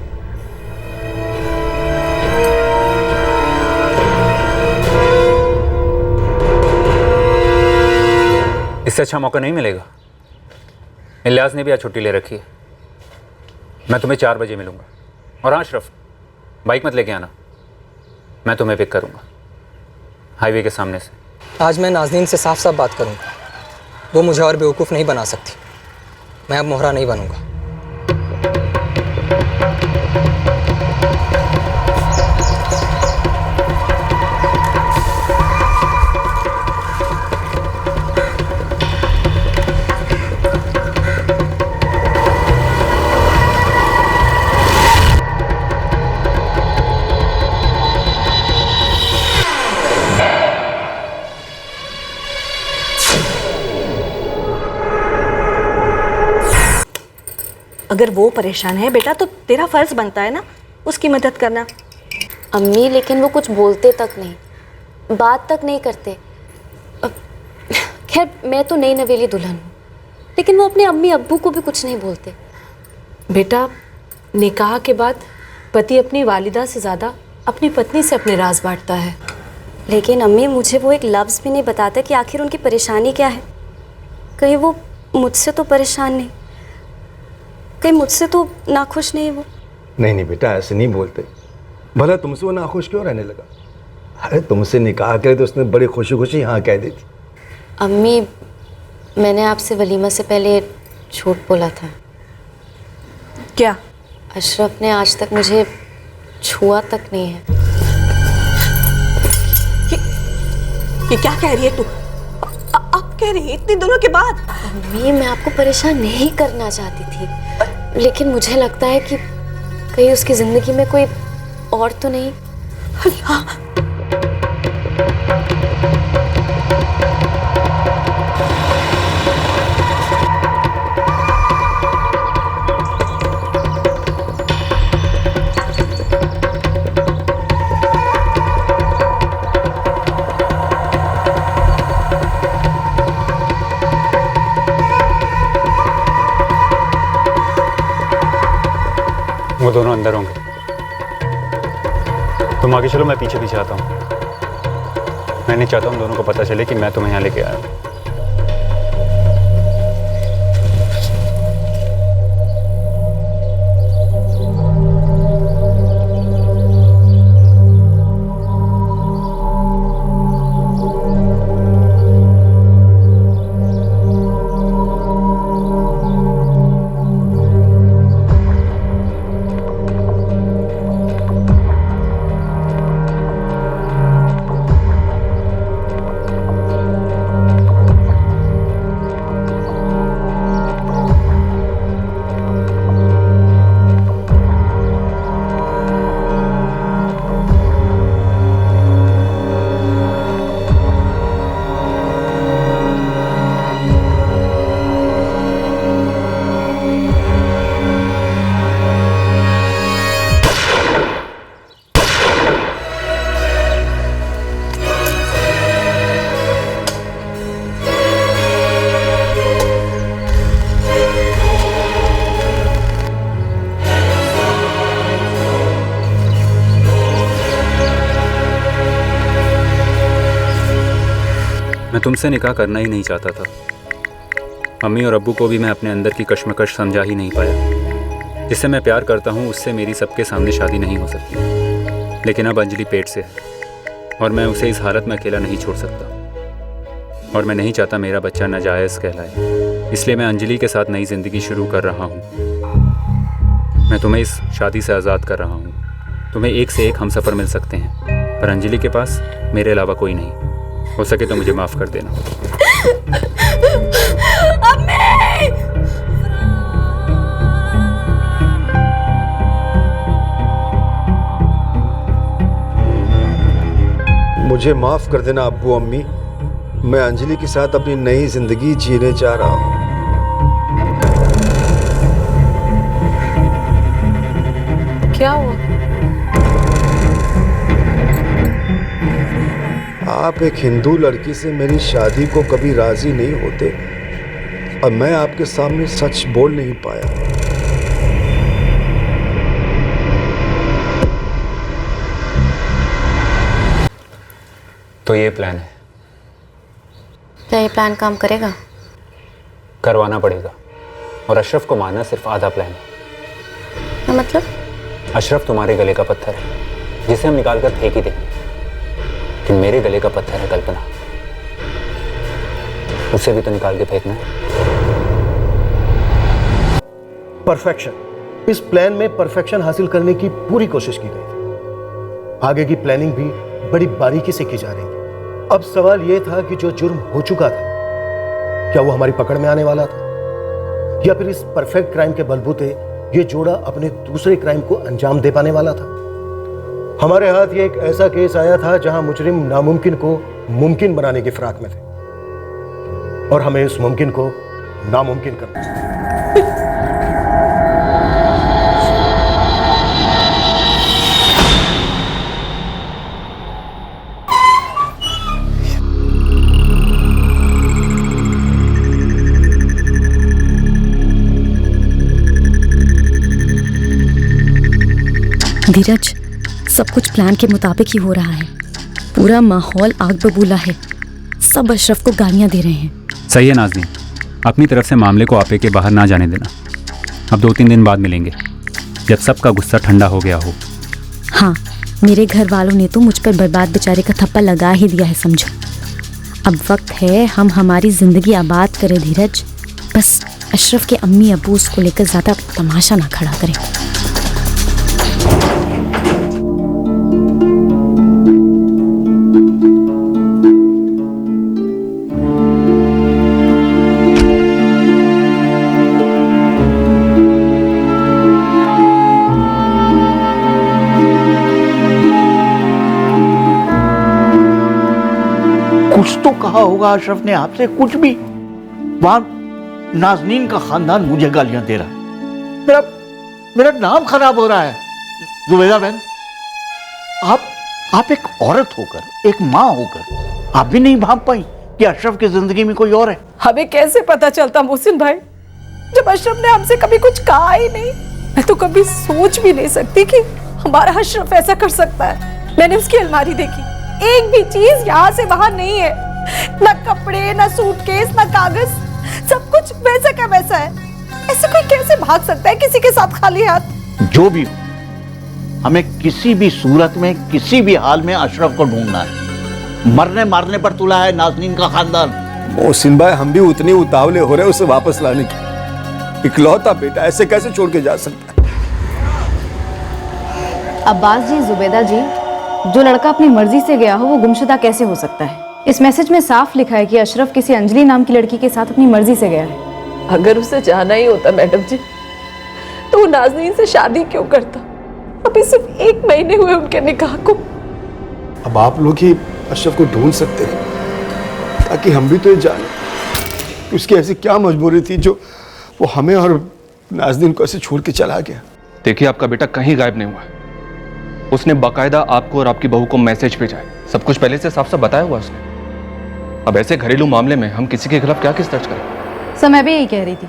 इससे अच्छा मौका नहीं मिलेगा। इलियास ने भी आज छुट्टी ले रखी है। मैं तुम्हें 4 बजे मिलूंगा। और हाँ अशरफ, बाइक मत लेके आना, मैं तुम्हें पिक करूंगा हाईवे के सामने से। आज मैं नाज़नीन से साफ साफ बात करूंगा, वो मुझे और बेवकूफ़ नहीं बना सकती। मैं अब मोहरा नहीं बनूंगा। अगर वो परेशान है बेटा तो तेरा फर्ज बनता है ना उसकी मदद करना। अम्मी लेकिन वो कुछ बोलते तक नहीं, बात तक नहीं करते। खैर मैं तो नई नवेली दुल्हन हूँ, लेकिन वो अपने अम्मी अब्बू को भी कुछ नहीं बोलते। बेटा, निकाह के बाद पति अपनी वालिदा से ज़्यादा अपनी पत्नी से अपने राज बांटता है। लेकिन अम्मी मुझे वो एक लफ्ज़ भी नहीं बताते कि आखिर उनकी परेशानी क्या है। कहीं वो मुझसे तो परेशान नहीं, कहीं मुझसे तो नाखुश नहीं वो। नहीं बेटा, ऐसे नहीं बोलते। भला तुमसे वो नाखुश क्यों रहने लगा? अरे तुमसे निकाह करे तो उसने बड़ी खुशी खुशी हाँ कह दी थी। अम्मी मैंने आपसे वलीमा से पहले झूठ बोला था। क्या? अशरफ ने आज तक मुझे छुआ तक नहीं है। ये क्या कह रही है तू? अब कह रही है इतने दिनों के बाद? अम्मी मैं आपको परेशान नहीं करना चाहती थी, लेकिन मुझे लगता है कि कहीं उसकी जिंदगी में कोई और तो नहीं। अल्लाह, वो दोनों अंदर होंगे, तुम आगे चलो, मैं पीछे पीछे आता हूँ। मैं नहीं चाहता उन दोनों को पता चले कि मैं तुम्हें यहाँ लेके आया हूँ। मैं तुमसे निकाह करना ही नहीं चाहता था। अम्मी और अब्बू को भी मैं अपने अंदर की कश्मकश समझा ही नहीं पाया। जिससे मैं प्यार करता हूँ उससे मेरी सबके सामने शादी नहीं हो सकती। लेकिन अब अंजलि पेट से है और मैं उसे इस हालत में अकेला नहीं छोड़ सकता। और मैं नहीं चाहता मेरा बच्चा नाजायज़ कहलाए। इसलिए मैं अंजलि के साथ नई ज़िंदगी शुरू कर रहा हूँ। मैं तुम्हें इस शादी से आज़ाद कर रहा हूँ। तुम्हें एक से एक हमसफ़र मिल सकते हैं, पर अंजलि के पास मेरे अलावा कोई नहीं। हो सके तो मुझे माफ़ कर देना। मुझे माफ कर देना अब्बू अम्मी, मैं अंजलि के साथ अपनी नई जिंदगी जीने चाह रहा हूँ। क्या हुआ? आप एक हिंदू लड़की से मेरी शादी को कभी राजी नहीं होते और मैं आपके सामने सच बोल नहीं पाया। तो ये प्लान है। क्या ये प्लान काम करेगा? करवाना पड़ेगा। और अशरफ को मारना सिर्फ आधा प्लान है। मतलब? अशरफ तुम्हारे गले का पत्थर है जिसे हम निकाल कर फेंक ही देंगे, लेकिन मेरे गले का पत्थर है कल्पना, उसे भी तो निकाल के फेंकना है। परफेक्शन। इस प्लान में परफेक्शन हासिल करने की पूरी कोशिश की गई थी। आगे की प्लानिंग भी बड़ी बारीकी से की जा रही थी। अब सवाल यह था कि जो जुर्म हो चुका था क्या वो हमारी पकड़ में आने वाला था, या फिर इस परफेक्ट क्राइम के बलबूते ये जोड़ा अपने दूसरे क्राइम को अंजाम दे पाने वाला था। हमारे हाथ ये एक ऐसा केस आया था जहां मुजरिम नामुमकिन को मुमकिन बनाने की फिराक में थे और हमें उस मुमकिन को नामुमकिन करना चाहिए। धीरज, सब कुछ प्लान के मुताबिक ही हो रहा है। पूरा माहौल आग बबूला है। सब अशरफ को गालियां दे रहे हैं। सही है नाज़नीन, अपनी तरफ से मामले को आपे के बाहर ना जाने देना। अब 2-3 दिन बाद मिलेंगे, जब सबका गुस्सा ठंडा हो गया हो। हाँ, मेरे घर वालों ने तो मुझ पर बर्बाद बेचारे का थप्पा लगा ही दिया है समझो। अब वक्त है हम हमारी ज़िंदगी आबाद करें धीरज। बस अशरफ के अम्मी अबू उसको लेकर ज़्यादा तमाशा ना खड़ा करें। कुछ तो कहा होगा अशरफ ने आपसे, कुछ भी। वहां नाज़नीन का खानदान मुझे गालियां दे रहा है, मेरा नाम खराब हो रहा है। जुबैदा बहन, आप एक औरत होकर, एक माँ होकर, आप भी नहीं भांप पाई कि अशरफ की जिंदगी में कोई और है। हमें कैसे पता चलता मोहसिन भाई, जब अशरफ ने हमसे कभी कुछ कहा ही नहीं। मैं तो कभी सोच भी नहीं सकती कि हमारा अशरफ ऐसा कर सकता है। मैंने उसकी अलमारी देखी, एक भी चीज यहाँ से बाहर नहीं है। ना कपड़े, ना सूटकेस, ना कागज, सब कुछ वैसा का वैसा है। ऐसे कोई कैसे भाग सकता है किसी के साथ खाली हाथ? जो भी हो, हमें किसी भी सूरत में, किसी भी हाल में अशरफ को ढूंढना है। मरने मारने पर तुला है नाज़नीन का खानदान। मोहसिन भाई, हम भी उतने उतावले हो रहे हैं उसे वापस लाने की। इकलौता बेटा ऐसे कैसे छोड़ के जा सकता है? अब्बास जी, जुबैदा जी, जो लड़का अपनी मर्जी से गया हो वो गुमशुदा कैसे हो सकता है? इस मैसेज में साफ लिखा है कि अशरफ किसी अंजलि नाम की लड़की के साथ अपनी मर्जी से गया है। अगर उसे जाना ही होता मैडम जी, तो वो नाज़नीन से शादी क्यों करता? अभी सिर्फ 1 महीने हुए उनके निकाह को। अब आप लोग ही अशरफ को ढूंढ सकते हैं, ताकि हम भी तो ये जाने कि उसकी ऐसी क्या मजबूरी थी जो वो हमें और नाज़नीन को ऐसे छोड़ के चला गया। देखिए, आपका बेटा कहीं गायब नहीं हुआ है। उसने बाकायदा आपको और आपकी बहू को मैसेज भेजा है। सब कुछ पहले से साफ साफ बताया हुआ उसने। अब ऐसे घरेलू मामले में हम किसी के खिलाफ क्या केस दर्ज करें? सर, मैं भी यही कह रही थी,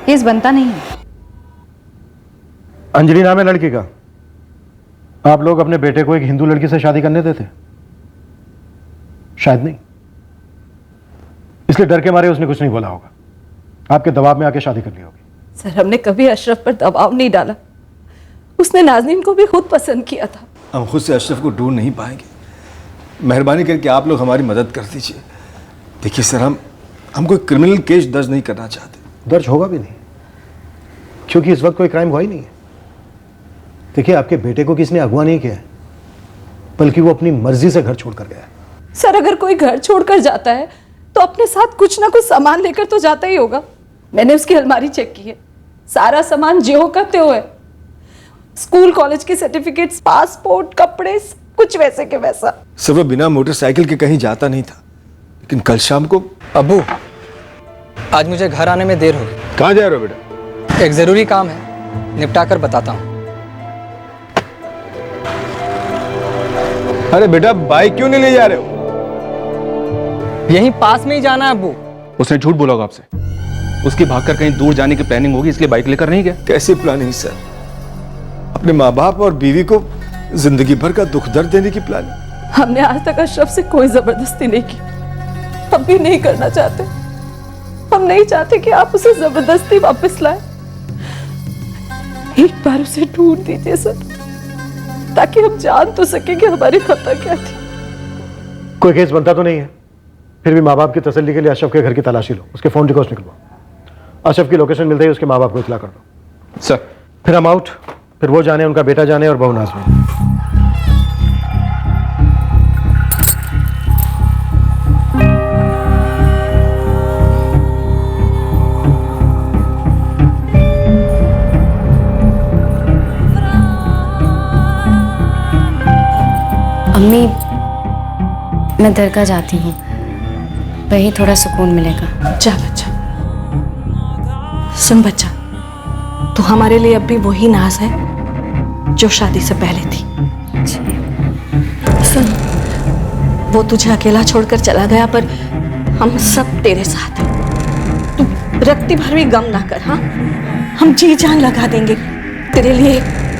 केस बनता नहीं है। अंजलि नाम है लड़की का। आप लोग अपने बेटे को एक हिंदू लड़की से शादी करने देते? शायद नहीं, इसलिए डर के मारे उसने कुछ नहीं बोला होगा। आपके दबाव में आके शादी कर ली होगी। सर, हमने कभी अशरफ पर दबाव नहीं डाला। उसने नाज़नीन को भी खुद पसंद किया था। हम खुद से अशरफ को ढूंढ नहीं पाएंगे। मेहरबानी करके आप लोग हमारी मदद कर दीजिए। देखिए सर, हम कोई क्रिमिनल केस दर्ज नहीं करना चाहते। दर्ज होगा भी नहीं, क्योंकि इस वक्त कोई क्राइम हुआ ही नहीं है। देखिए, आपके बेटे को किसने अगवा नहीं किया है, बल्कि वो अपनी मर्जी से घर छोड़कर गया है। सर, अगर कोई घर छोड़कर जाता है तो अपने साथ कुछ ना कुछ सामान लेकर तो जाता ही होगा। मैंने उसकी अलमारी चेक की है, सारा सामान ज्यों का त्यों है। स्कूल कॉलेज के सर्टिफिकेट्स, पासपोर्ट, कपड़े, कुछ वैसे के वैसा। सर, वो बिना मोटरसाइकिल के कहीं जाता नहीं था, लेकिन कल शाम को। अब्बू, आज मुझे घर आने में देर होगी। कहाँ जा रहे हो बेटा? एक जरूरी काम है, निपटा कर बताता हूँ। अरे बेटा, बाइक क्यों नहीं ले जा रहे हो? यहीं पास में ही जाना है अब्बू। उसने झूठ बोला होगा आपसे। उसकी भागकर कहीं दूर जाने की प्लानिंग होगी, इसलिए बाइक लेकर नहीं गया। कैसी प्लानिंग सर? अपने माँ बाप और बीवी को जिंदगी भर का दुख दर्द देने की प्लानिंग। हमने आज तक अशरफ से कोई जबरदस्ती नहीं की, हम भी नहीं करना चाहते। हम नहीं चाहते कि आप उसे जबरदस्ती वापस लाएं। एक बार उसे ढूंढ दीजिए सर, ताकि हम जान तो सके कि हमारी खता क्या थी। कोई केस बनता तो नहीं है, फिर भी माँ बाप की तसल्ली के लिए अशरफ के घर की तलाशी लो, उसके फोन रिकॉर्ड्स निकलवाओ। अशरफ की लोकेशन मिलते ही उसके माँ बाप को इत्तला कर दो। सर, फिर हम आउट, फिर वो जाने, उनका बेटा जाने और बहू नाज़नीन। अम्मी, मैं दरगाह जाती हूँ, वहीं थोड़ा सुकून मिलेगा। जा बच्चा। सुन बच्चा, तो हमारे लिए अब भी वही नाज है जो शादी से पहले थी। सुन, वो तुझे अकेला छोड़कर चला गया, पर हम सब तेरे साथ हैं। तू रत्ती भर भी गम ना कर। हाँ, हम जी जान लगा देंगे तेरे लिए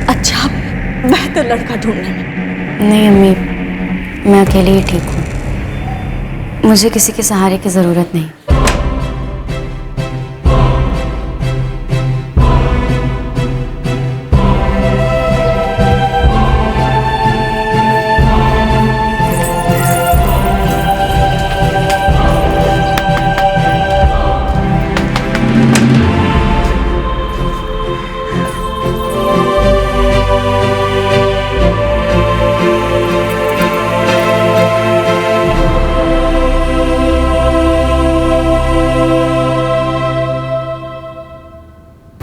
अच्छा बेहतर लड़का ढूंढने में। नहीं अम्मी, मैं अकेले ही ठीक हूँ। मुझे किसी के सहारे की ज़रूरत नहीं।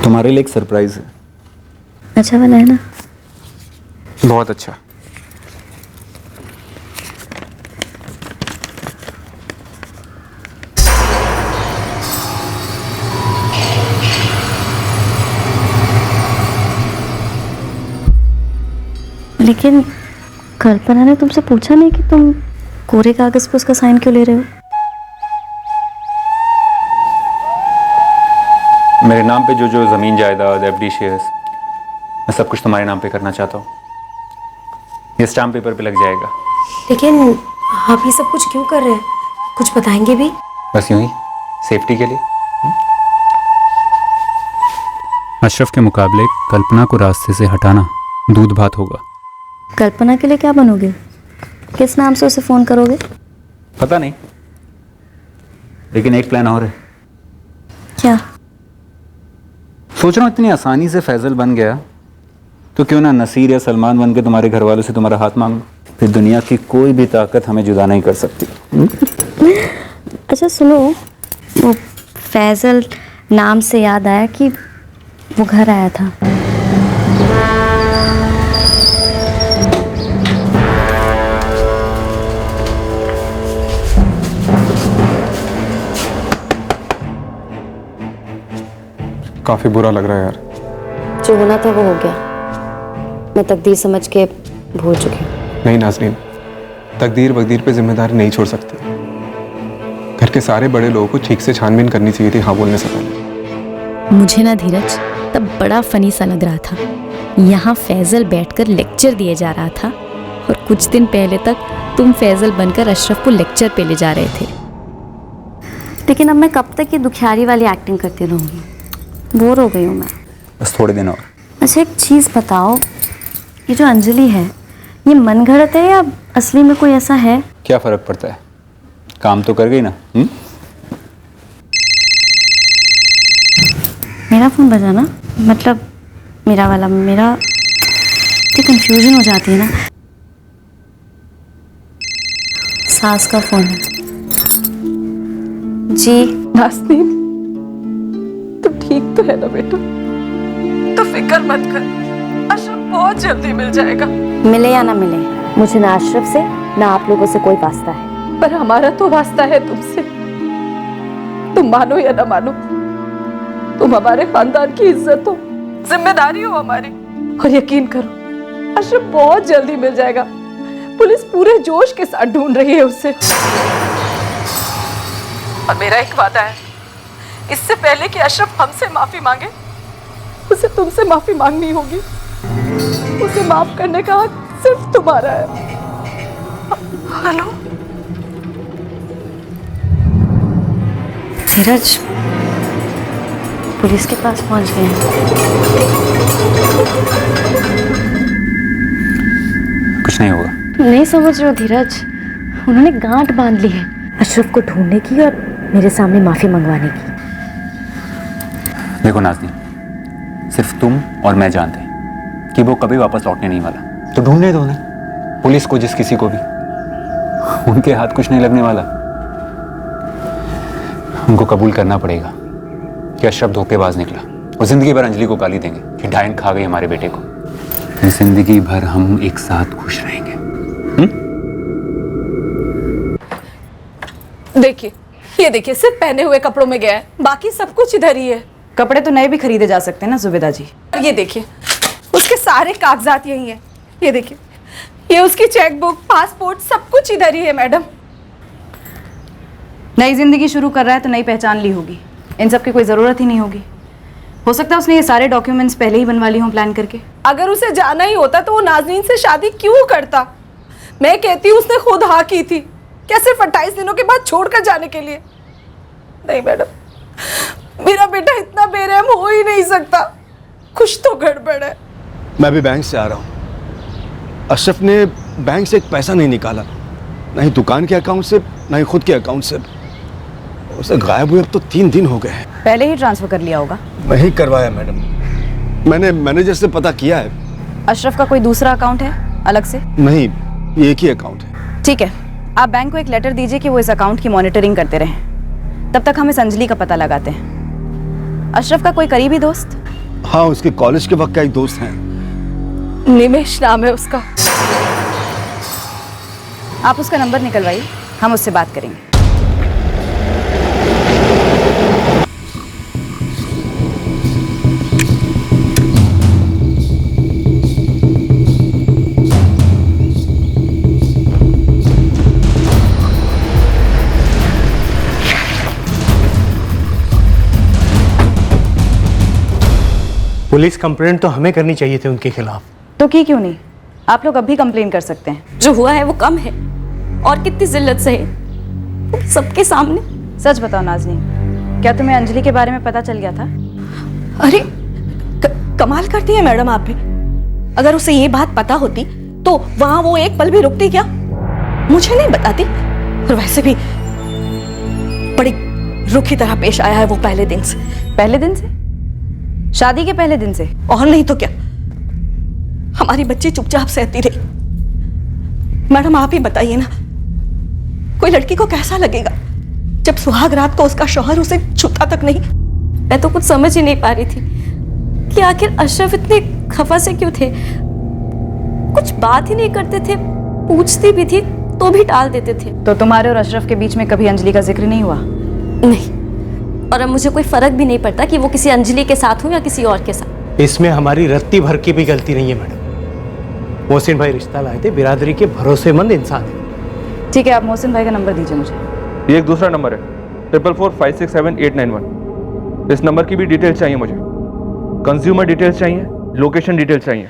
तुम्हारे लिए एक सरप्राइज है। अच्छा वाला है ना? बहुत अच्छा। लेकिन कल्पना ने तुमसे पूछा नहीं कि तुम कोरे कागज पे उसका साइन क्यों ले रहे हो? मेरे नाम पे जो जो ज़मीन जायदाद एफडी शेयर्स मैं सब कुछ तुम्हारे नाम पे करना चाहता हूँ। ये स्टाम्प पेपर पे लग जाएगा। लेकिन आप ये सब कुछ क्यों कर रहे हैं? कुछ बताएंगे भी? बस यूं ही सेफ्टी के लिए। अशरफ के मुकाबले कल्पना को रास्ते से हटाना दूध भात होगा। कल्पना के लिए क्या बनोगे? किस नाम से उसे फोन करोगे? पता नहीं, लेकिन एक प्लान और है। क्या? सोच रहा हूँ इतनी आसानी से फैजल बन गया तो क्यों ना नसीर या सलमान बन के तुम्हारे घर वालों से तुम्हारा हाथ मांग लो। फिर दुनिया की कोई भी ताकत हमें जुदा नहीं कर सकती। अच्छा सुनो, वो फैजल नाम से याद आया कि वो घर आया था। काफी बुरा लग रहा है यार। जो होना था वो हो गया। मैं तकदीर समझ के भूल चुकी हूँ। नहीं नाज़रीन, तकदीर वकदीर पे जिम्मेदारी नहीं छोड़ सकते। घर के सारे बड़े लोगों को ठीक से छानबीन करनी चाहिए थी हाँ बोलने से पहले। मुझे ना धीरज तब बड़ा फनी सा लग रहा था। यहाँ फैजल बैठकर लेक्चर दिए जा रहा था और कुछ दिन पहले तक तुम फैजल बनकर अशरफ को लेक्चर पे ले जा रहे थे। लेकिन अब मैं कब तक ये दुखियारी वाली एक्टिंग करती रहूँगी? बोर हो गई हूँ मैं। बस थोड़े दिन और। अच्छा एक चीज़ बताओ, ये जो अंजलि है ये मन घड़त है या असली में कोई ऐसा है? क्या फर्क पड़ता है, काम तो कर गई ना। मेरा फोन बजा ना, मतलब मेरा वाला। मेरा इतनी कंफ्यूजन हो जाती है ना। सास का फोन है। जी नाज़नीन, तुम ठीक तो है ना बेटा? तो फिक्र मत कर, अशरफ बहुत जल्दी मिल जाएगा। मिले या ना मिले, मुझे ना अशरफ से ना आप लोगों से कोई वास्ता है। पर हमारा तो वास्ता है तुमसे। तुम मानो या ना मानो, तुम हमारे खानदान की इज्जत हो, जिम्मेदारी हो हमारी। और यकीन करो अशरफ बहुत जल्दी मिल जाएगा। पुलिस पूरे जोश के साथ ढूंढ रही है उसे। और मेरा एक वादा है, इससे पहले कि अशरफ हमसे माफी मांगे उसे तुमसे माफी मांगनी होगी। उसे माफ करने का हक सिर्फ तुम्हारा है। हेलो धीरज, पुलिस के पास पहुंच गए हैं। कुछ नहीं होगा। नहीं समझ रहे हो धीरज, उन्होंने गांठ बांध ली है अशरफ को ढूंढने की और मेरे सामने माफी मंगवाने की। देखो नाज़नीन, सिर्फ तुम और मैं जानते हैं कि वो कभी वापस लौटने नहीं वाला। तो ढूंढने दो उन्हें, पुलिस को, जिस किसी को भी। उनके हाथ कुछ नहीं लगने वाला। उनको कबूल करना पड़ेगा कि अशरफ धोखेबाज निकला और जिंदगी भर अंजलि को गाली देंगे कि डायन खा गई हमारे बेटे को। फिर जिंदगी भर हम एक साथ खुश रहेंगे। देखिए, ये देखिए, सिर्फ पहने हुए कपड़ों में गया है, बाकी सब कुछ इधर ही है। कपड़े तो नए भी खरीदे जा सकते हैं ना जुबेदा जी। ये देखिए, उसके सारे कागजात यही हैं। ये देखिए, ये उसकी चेकबुक, पासपोर्ट, सब कुछ इधर ही है मैडम। नई जिंदगी शुरू कर रहा है तो नई पहचान ली होगी, इन सब की कोई ज़रूरत ही नहीं होगी। हो सकता है उसने ये सारे डॉक्यूमेंट्स पहले ही बनवा ली हों प्लान करके। अगर उसे जाना ही होता तो वो नाज़नीन से शादी क्यों करता? मैं कहती हूँ उसने खुद हाँ की थी, क्या सिर्फ 28 दिनों के बाद छोड़कर जाने के लिए? नहीं मैडम, मेरा बेटा इतना बेरहम हो ही नहीं सकता। कुछ तो गड़बड़ है। मैं भी बैंक से आ रहा हूँ। अशरफ ने बैंक से एक पैसा नहीं निकाला, नहीं दुकान के अकाउंट से, नहीं खुद के अकाउंट से। उसे गायब हुए अब तो 3 दिन हो गए हैं। पहले ही ट्रांसफर कर लिया होगा। नहीं करवाया मैडम, मैंने मैनेजर से पता किया है। अशरफ का कोई दूसरा अकाउंट है अलग से? नहीं, ये एक ही अकाउंट है। ठीक है, आप बैंक को एक लेटर दीजिए कि वो इस अकाउंट की मॉनिटरिंग करते रहें। तब तक हम इस अंजलि का पता लगाते हैं। अशरफ का कोई करीबी दोस्त? हाँ, उसके कॉलेज के वक्त का एक दोस्त है। निमेश नाम है उसका। आप उसका नंबर निकलवाइए, हम उससे बात करेंगे। पुलिस कंप्लेंट तो हमें करनी चाहिए थी उनके खिलाफ। तो की क्यों नहीं? आप लोग अब भी कंप्लेन कर सकते हैं। जो हुआ है वो कम है, और कितनी जिल्लत से है सबके सामने। सच बताओ नाज़नीन, क्या तुम्हें अंजलि के बारे में पता चल गया था? अरे कमाल करती है मैडम आप भी। अगर उसे ये बात पता होती तो वहां वो एक पल भी रुकती क्या? मुझे नहीं बताती। और वैसे भी बड़ी रुखी तरह पेश आया है वो पहले दिन से। पहले दिन से? शादी के पहले दिन से? और नहीं तो क्या, हमारी बच्ची चुपचाप सहती रही। मैडम आप ही बताइए ना, कोई लड़की को कैसा लगेगा जब सुहाग रात को उसका शौहर उसे छूता तक नहीं? मैं तो कुछ समझ ही नहीं पा रही थी कि आखिर अशरफ इतने खफा से क्यों थे। कुछ बात ही नहीं करते थे, पूछती भी थी तो भी टाल देते थे। तो तुम्हारे और अशरफ के बीच में कभी अंजलि का जिक्र नहीं हुआ? नहीं, और अब मुझे कोई फर्क भी नहीं पड़ता कि वो किसी अंजलि के साथ हो या किसी और के साथ। इसमें हमारी रत्ती भर की भी गलती नहीं है मैडम। मोहसिन भाई रिश्ता लाए थे, बिरादरी के भरोसेमंद इंसान है। ठीक है, आप मोहसिन भाई का नंबर दीजिए मुझे। ये एक दूसरा नंबर है, 4445678891। इस नंबर की भी डिटेल्स चाहिए मुझे। कंज्यूमर डिटेल्स चाहिए, लोकेशन डिटेल्स चाहिए।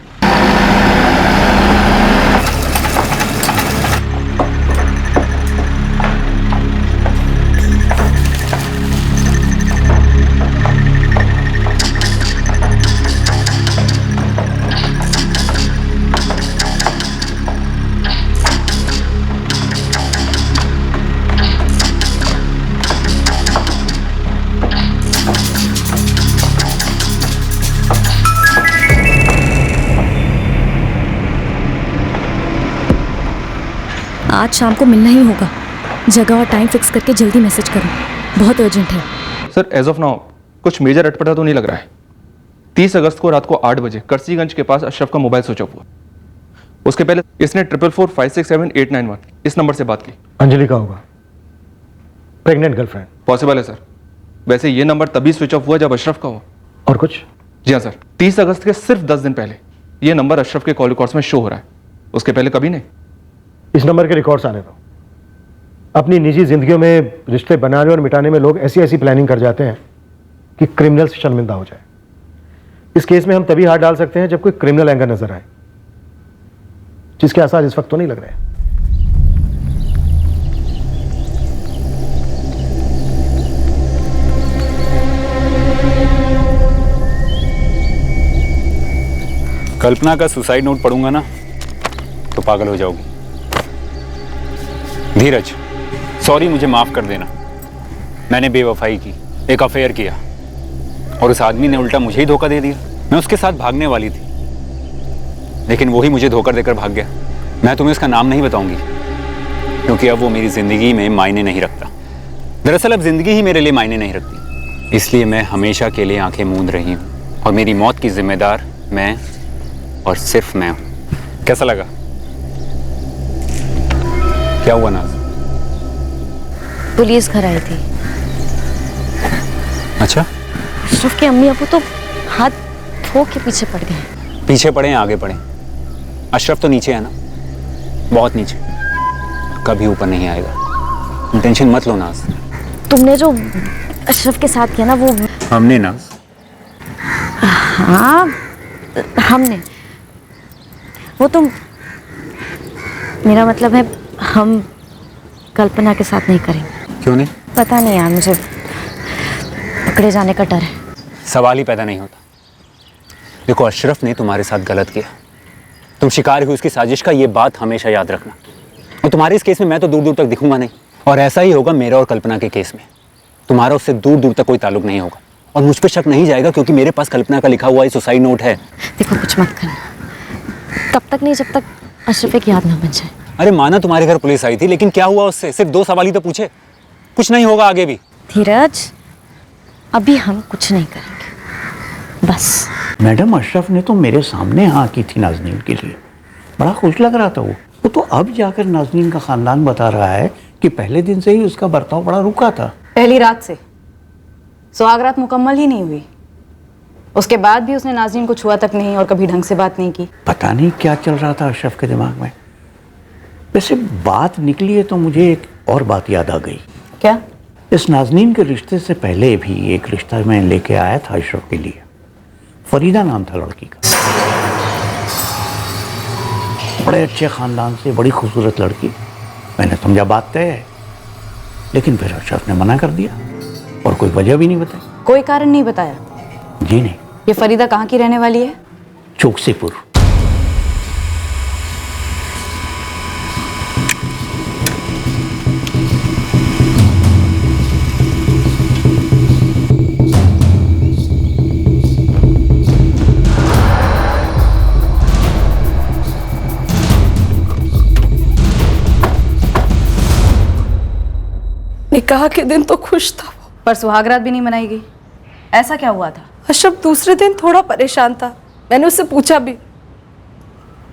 आज शाम को मिलना ही होगा। जगह और टाइम फिक्स करके जल्दी मैसेज करो, बहुत अर्जेंट है। सर एज ऑफ नाउ कुछ मेजर अटपटा तो नहीं लग रहा है। 30 अगस्त को रात को 8 बजे करसीगंज के पास अशरफ का मोबाइल स्विच ऑफ हुआ। उसके पहले इसने 4445678891 इस नंबर से बात की। अंजलि का होगा, प्रेग्नेंट गर्लफ्रेंड। पॉसिबल है सर। वैसे ये नंबर तभी स्विच ऑफ हुआ जब अशरफ का हुआ। और कुछ? जी हाँ सर, 30 अगस्त के सिर्फ 10 दिन पहले ये नंबर अशरफ के कॉल रिकॉर्ड्स में शो हो रहा है। उसके पहले कभी नहीं। इस नंबर के रिकॉर्ड्स आने दो। अपनी निजी जिंदगियों में रिश्ते बनाने और मिटाने में लोग ऐसी ऐसी प्लानिंग कर जाते हैं कि क्रिमिनल शर्मिंदा हो जाए। इस केस में हम तभी हाथ डाल सकते हैं जब कोई क्रिमिनल एंगर नजर आए, जिसके आसार इस वक्त तो नहीं लग रहे हैं। कल्पना का सुसाइड नोट पढ़ूंगा ना तो पागल हो जाओगी। धीरज, सॉरी, मुझे माफ कर देना। मैंने बेवफाई की, एक अफेयर किया और उस आदमी ने उल्टा मुझे ही धोखा दे दिया। मैं उसके साथ भागने वाली थी, लेकिन वो ही मुझे धोखा देकर भाग गया। मैं तुम्हें उसका नाम नहीं बताऊंगी क्योंकि अब वो मेरी जिंदगी में मायने नहीं रखता। दरअसल अब जिंदगी ही मेरे लिए मायने नहीं रखती, इसलिए मैं हमेशा के लिए आंखें मूंद रही हूँ और मेरी मौत की जिम्मेदार मैं और सिर्फ मैं हूँ। कैसा लगा? क्या हुआ नाज? पुलिस घर आई थी। अच्छा, अशरफ के अम्मी अबू तो हाथ धो के पीछे पड़ गए। पीछे पड़े हैं आगे पड़े, अशरफ तो नीचे है ना, बहुत नीचे, कभी ऊपर नहीं आएगा। टेंशन मत लो नाज। तुमने जो अशरफ के साथ किया ना वो हमने नाज? हाँ हमने, वो तो मेरा मतलब है हम कल्पना के साथ नहीं करेंगे। क्यों नहीं? पता नहीं यार, मुझे पकड़े जाने का डर है। सवाल ही पैदा नहीं होता। देखो, अशरफ ने तुम्हारे साथ गलत किया, तुम शिकार हुई उसकी साजिश का, ये बात हमेशा याद रखना। और तुम्हारे इस केस में मैं तो दूर दूर तक दिखूंगा नहीं, और ऐसा ही होगा मेरा और कल्पना के केस में। तुम्हारा उससे दूर दूर तक कोई ताल्लुक नहीं होगा, और मुझ पर शक नहीं जाएगा क्योंकि मेरे पास कल्पना का लिखा हुआ सुसाइड नोट है। देखो कुछ मत करना, तब तक नहीं जब तक अशरफ की याद ना बन जाए। अरे माना तुम्हारे घर पुलिस आई थी, लेकिन क्या हुआ उससे? सिर्फ 2 सवाल ही तो पूछे, कुछ नहीं होगा आगे भी। धीरज, अभी हम कुछ नहीं करेंगे, बस। मैडम, अशरफ ने तो मेरे सामने हाँ की थी नाजनीन के लिए, बड़ा खुश लग रहा था वो तो अब जाकर नाजनीन का खानदान बता रहा है कि पहले दिन से ही उसका बर्ताव बड़ा रुका था। पहली रात से, सुहागरात मुकम्मल ही नहीं हुई, उसके बाद भी उसने नाजनीन को छुआ तक नहीं और कभी ढंग से बात नहीं की। पता नहीं क्या चल रहा था अशरफ के दिमाग में। वैसे बात निकली है तो मुझे एक और बात याद आ गई। क्या? इस नाजनीन के रिश्ते से पहले भी एक रिश्ता मैं लेके आया था अशरफ के लिए। फरीदा नाम था लड़की का, बड़े अच्छे खानदान से, बड़ी खूबसूरत लड़की। मैंने समझा बात तय है, लेकिन फिर अशरफ ने मना कर दिया और कोई वजह भी नहीं बताई। कोई कारण नहीं बताया? जी नहीं। ये फरीदा कहाँ की रहने वाली है? चौकसीपुर। निकाह के दिन तो खुश था वो, पर सुहागरात भी नहीं मनाई गई, ऐसा क्या हुआ था? अशरफ दूसरे दिन थोड़ा परेशान था, मैंने उससे पूछा भी,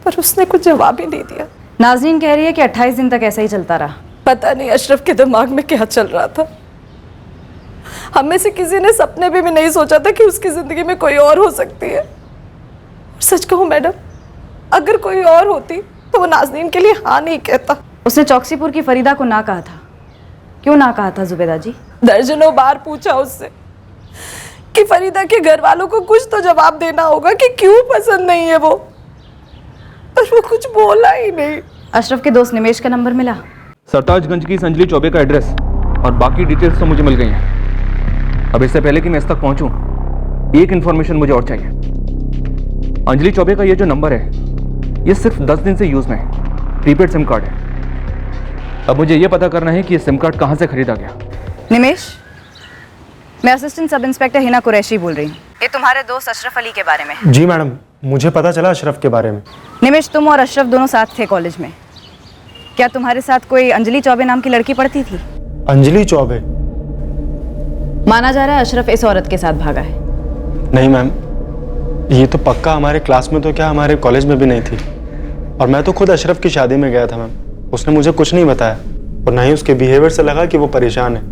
पर उसने कुछ जवाब ही नहीं दिया। नाज़रीन कह रही है कि 28 दिन तक ऐसा ही चलता रहा। पता नहीं अशरफ के दिमाग में क्या चल रहा था। हम में से किसी ने सपने में भी नहीं सोचा था कि उसकी जिंदगी में कोई और हो सकती है। और सच कहूं मैडम, अगर कोई और होती तो वो नाज़रीन के लिए हाँ नहीं कहता। उसने चौकसीपुर की फरीदा को ना कहा था। क्यों ना कहा था जुबैदा जी? दर्जनों बार पूछा उससे कि फरीदा के घर वालों को कुछ तो जवाब देना होगा कि क्यों पसंद नहीं है वो, पर वो कुछ बोला ही नहीं। अशरफ के दोस्त निमेश का नंबर मिला? सरताजगंज की संजली चौबे का एड्रेस और बाकी डिटेल्स तो मुझे मिल गई हैं। अब इससे पहले कि मैं इस तक पहुंचूं, एक इन्फॉर्मेशन मुझे और चाहिए। अंजलि चौबे का ये जो नंबर है, ये सिर्फ 10 दिन से यूज में है, प्रीपेड सिम कार्ड है। अब मुझे ये पता करना है कि ये सिम कार्ड कहाँ से खरीदा गया। निमेश, मैं assistant sub inspector Hina Qureshi बोल रही हूँ। ये तुम्हारे दोस्त अशरफ अली के बारे में। जी मैडम, मुझे पता चला अशरफ के बारे में। निमेश, तुम और अशरफ दोनों साथ थे कॉलेज में। क्या तुम्हारे साथ कोई अंजलि चौबे नाम की लड़की पढ़ती थी? अंजलि चौबे? माना जा रहा है अशरफ इस औरत के साथ भागा है। नहीं मैम, ये तो पक्का हमारे क्लास में तो क्या हमारे कॉलेज में भी नहीं थी। और मैं तो खुद अशरफ की शादी में गया था मैम, उसने मुझे कुछ नहीं बताया और ना ही उसके बिहेवियर से लगा कि वो परेशान है।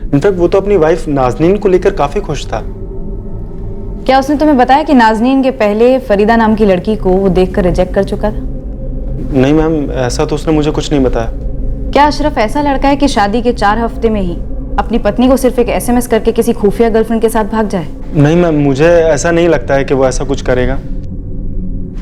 इनफैक्ट वो तो अपनी वाइफ नाजनीन को लेकर काफी खुश था। क्या उसने तुम्हें बताया कि नाजनीन के पहले फरीदा नाम की लड़की को वो देखकर रिजेक्ट कर चुका था? नहीं मैम, ऐसा तो उसने मुझे कुछ नहीं बताया। क्या अशरफ ऐसा लड़का है कि शादी के 4 हफ्ते में ही अपनी पत्नी को सिर्फ एक SMS करके किसी खुफिया गर्लफ्रेंड के साथ भाग जाए? नहीं मैम, मुझे ऐसा नहीं लगता है कि वो ऐसा कुछ करेगा।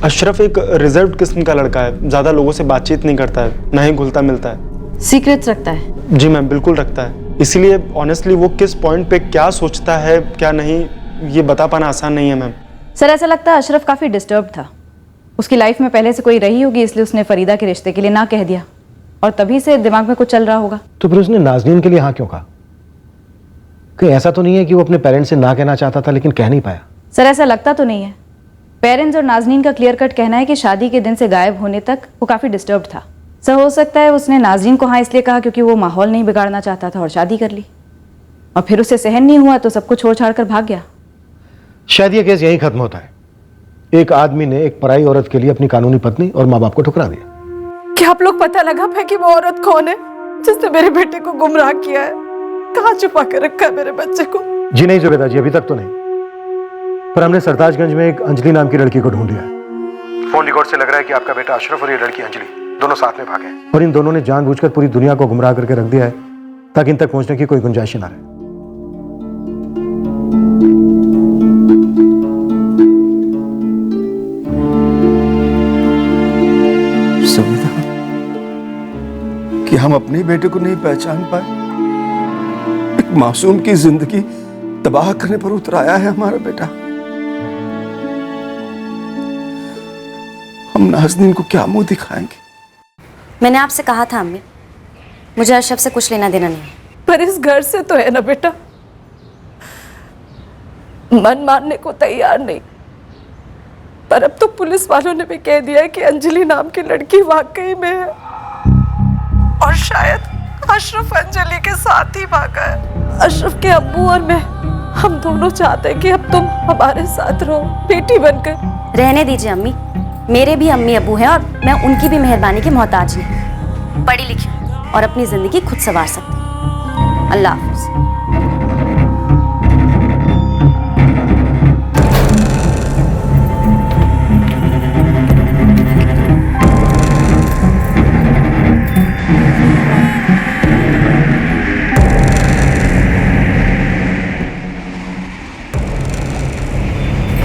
अशरफ एक रिजर्व किस्म का लड़का है, ज्यादा लोगों से बातचीत नहीं करता है, ना ही घुलता मिलता है। सीक्रेट्स रखता है? जी मैम, बिल्कुल रखता है। इसीलिए ऑनेस्टली वो किस पॉइंट पे क्या सोचता है क्या नहीं, ये बता पाना आसान नहीं है मैम। सर, ऐसा लगता है अशरफ काफी डिस्टर्ब था। उसकी लाइफ में पहले से कोई रही होगी, इसलिए उसने फरीदा के रिश्ते के लिए ना कह दिया और तभी से दिमाग में कुछ चल रहा होगा। तो फिर उसने नाजनीन के लिए हाँ क्यों कहा? कहीं ऐसा तो नहीं है कि वो अपने पेरेंट्स से ना कहना चाहता था लेकिन कह नहीं पाया? सर, ऐसा लगता तो नहीं है। पेरेंट्स और नाजनीन का क्लियर कट कहना है कि शादी के दिन से गायब होने तक वो काफी डिस्टर्ब था। सर, हो सकता है उसने नाजनीन को हाँ इसलिए कहा क्योंकि वो माहौल नहीं बिगाड़ना चाहता था और शादी कर ली, और फिर उसे सहन नहीं हुआ तो सब कुछ छोड़ छाड़ कर भाग गया। शायद ये केस यहीं खत्म होता है। एक आदमी ने एक पराई औरत के लिए अपनी कानूनी पत्नी और माँ बाप को ठुकरा दिया। क्या आप लोग पता लगा पाए कि वो औरत कौन है जिसने मेरे बेटे को गुमराह किया है? कहाँ छुपा कर रखा है मेरे बच्चे को? जी नहीं जुबैदा जी, अभी तक तो नहीं, पर हमने सरताजगंज में एक अंजलि नाम की लड़की को ढूंढ लिया है। फोन रिकॉर्ड से लग रहा है कि आपका बेटा अशरफ और ये लड़की अंजलि दोनों साथ में भागे और इन दोनों ने जानबूझकर पूरी दुनिया को गुमराह करके रख दिया है ताकि इन तक पहुंचने की कोई गुंजाइश ना रहे। हम अपने बेटे को नहीं पहचान पाए। एक मासूम की जिंदगी तबाह करने पर उतर आया है हमारा बेटा। हम नाज़नीन को क्या मुंह दिखाएंगे? मैंने आपसे कहा था अम्मी, मुझे अशरफ से कुछ लेना देना नहीं है। पर इस घर से तो है ना बेटा, मन मानने को तैयार नहीं। पर अब तो पुलिस वालों ने भी कह दिया है कि अंजलि नाम की लड़की वाकई में है, और शायद अशरफ अंजलि के साथ ही भागा है। अशरफ के अब्बू और मैं, हम दोनों चाहते हैं कि अब तुम हमारे साथ रहो बेटी बनकर। रहने दीजिए अम्मी, मेरे भी अम्मी अब्बू हैं और मैं उनकी भी मेहरबानी की मोहताज नहीं। पढ़ी लिखी और अपनी जिंदगी खुद संवार सकती हूँ। अल्लाह हाफ़िज़।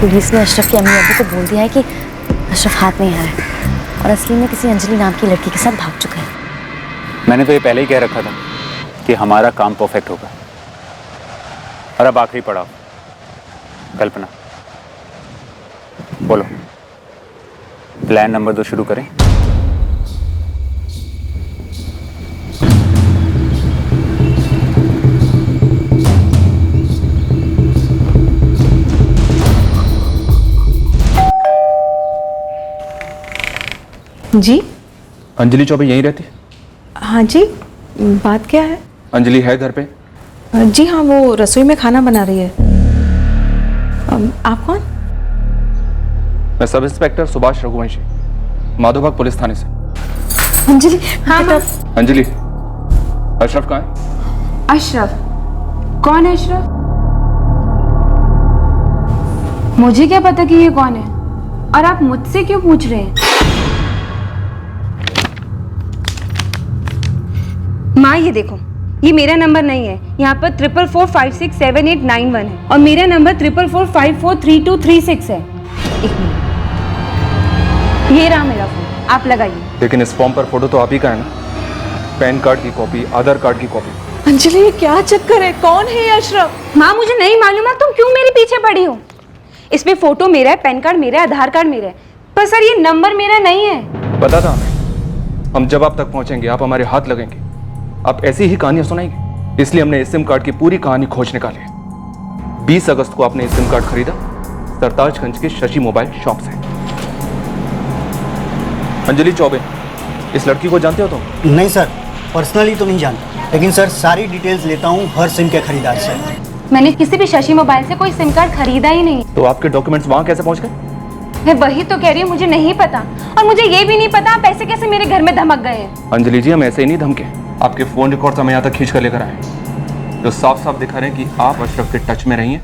पुलिस ने अशरफ की अम्मी अब्बू को बोल दिया है कि अशरफ हाथ नहीं आ रहा है और असली में किसी अंजलि नाम की लड़की के साथ भाग चुका है। मैंने तो ये पहले ही कह रखा था कि हमारा काम परफेक्ट होगा। और अब आखिरी पड़ाव, कल्पना, बोलो प्लान नंबर 2 शुरू करें। जी अंजलि चौबे यहीं रहती? हाँ जी, बात क्या है? अंजलि है घर पे? जी हाँ, वो रसोई में खाना बना रही है। आप कौन? मैं sub inspector Subhash Raghuvanshi, Madhobag police थाने से। अंजलि, हाँ अंजलि, अशरफ कहाँ है? अशरफ? कौन है अशरफ? मुझे क्या पता कि ये कौन है, और आप मुझसे क्यों पूछ रहे हैं? माँ ये देखो, ये मेरा नंबर नहीं है। यहाँ पर 44456789 है और मेरा नंबर 4445432336 है। एक मिनट, ये रहा मेरा फोन, आप लगाइए। लेकिन इस फॉर्म पर फोटो तो आप ही का है ना? पैन कार्ड की कॉपी, आधार कार्ड की कॉपी। अंजलि, ये क्या चक्कर है? कौन है ये अशरफ? माँ मुझे नहीं मालूम है, तुम क्यों मेरे पीछे पड़ी हो? इसमें फोटो मेरा है, पैन कार्ड मेरा है, आधार कार्ड मेरा है, पर सर ये नंबर मेरा नहीं है। पता था हमें। हम जब आप तक पहुंचेंगे आप हमारे हाथ लगेंगे, आप ऐसी ही कहानियां सुनाएंगे। इसलिए हमने इस सिम कार्ड की पूरी कहानी खोज निकाली। 20 अगस्त को आपने सिम कार्ड खरीदा सरताजगंज के शशि मोबाइल शॉप से। अंजलि चौबे, इस लड़की को जानते हो तुम? नहीं सर, पर्सनली तो नहीं जानता, लेकिन सर सारी डिटेल्स लेता हूँ हर सिम के खरीदार से। मैंने किसी भी शशि मोबाइल से कोई सिम कार्ड खरीदा ही नहीं। तो आपके डॉक्यूमेंट्स वहां कैसे पहुंच गए? मैं वही तो कह रही हूँ, मुझे नहीं पता, और मुझे ये भी नहीं पता आप ऐसे कैसे मेरे घर में धमक गए हैं। अंजलि जी, हम ऐसे ही नहीं धमके। आपके फोन रिकॉर्ड्स हम यहाँ तक खींच कर लेकर आए, जो साफ साफ दिखा रहे हैं कि आप अशरफ के टच में रही हैं,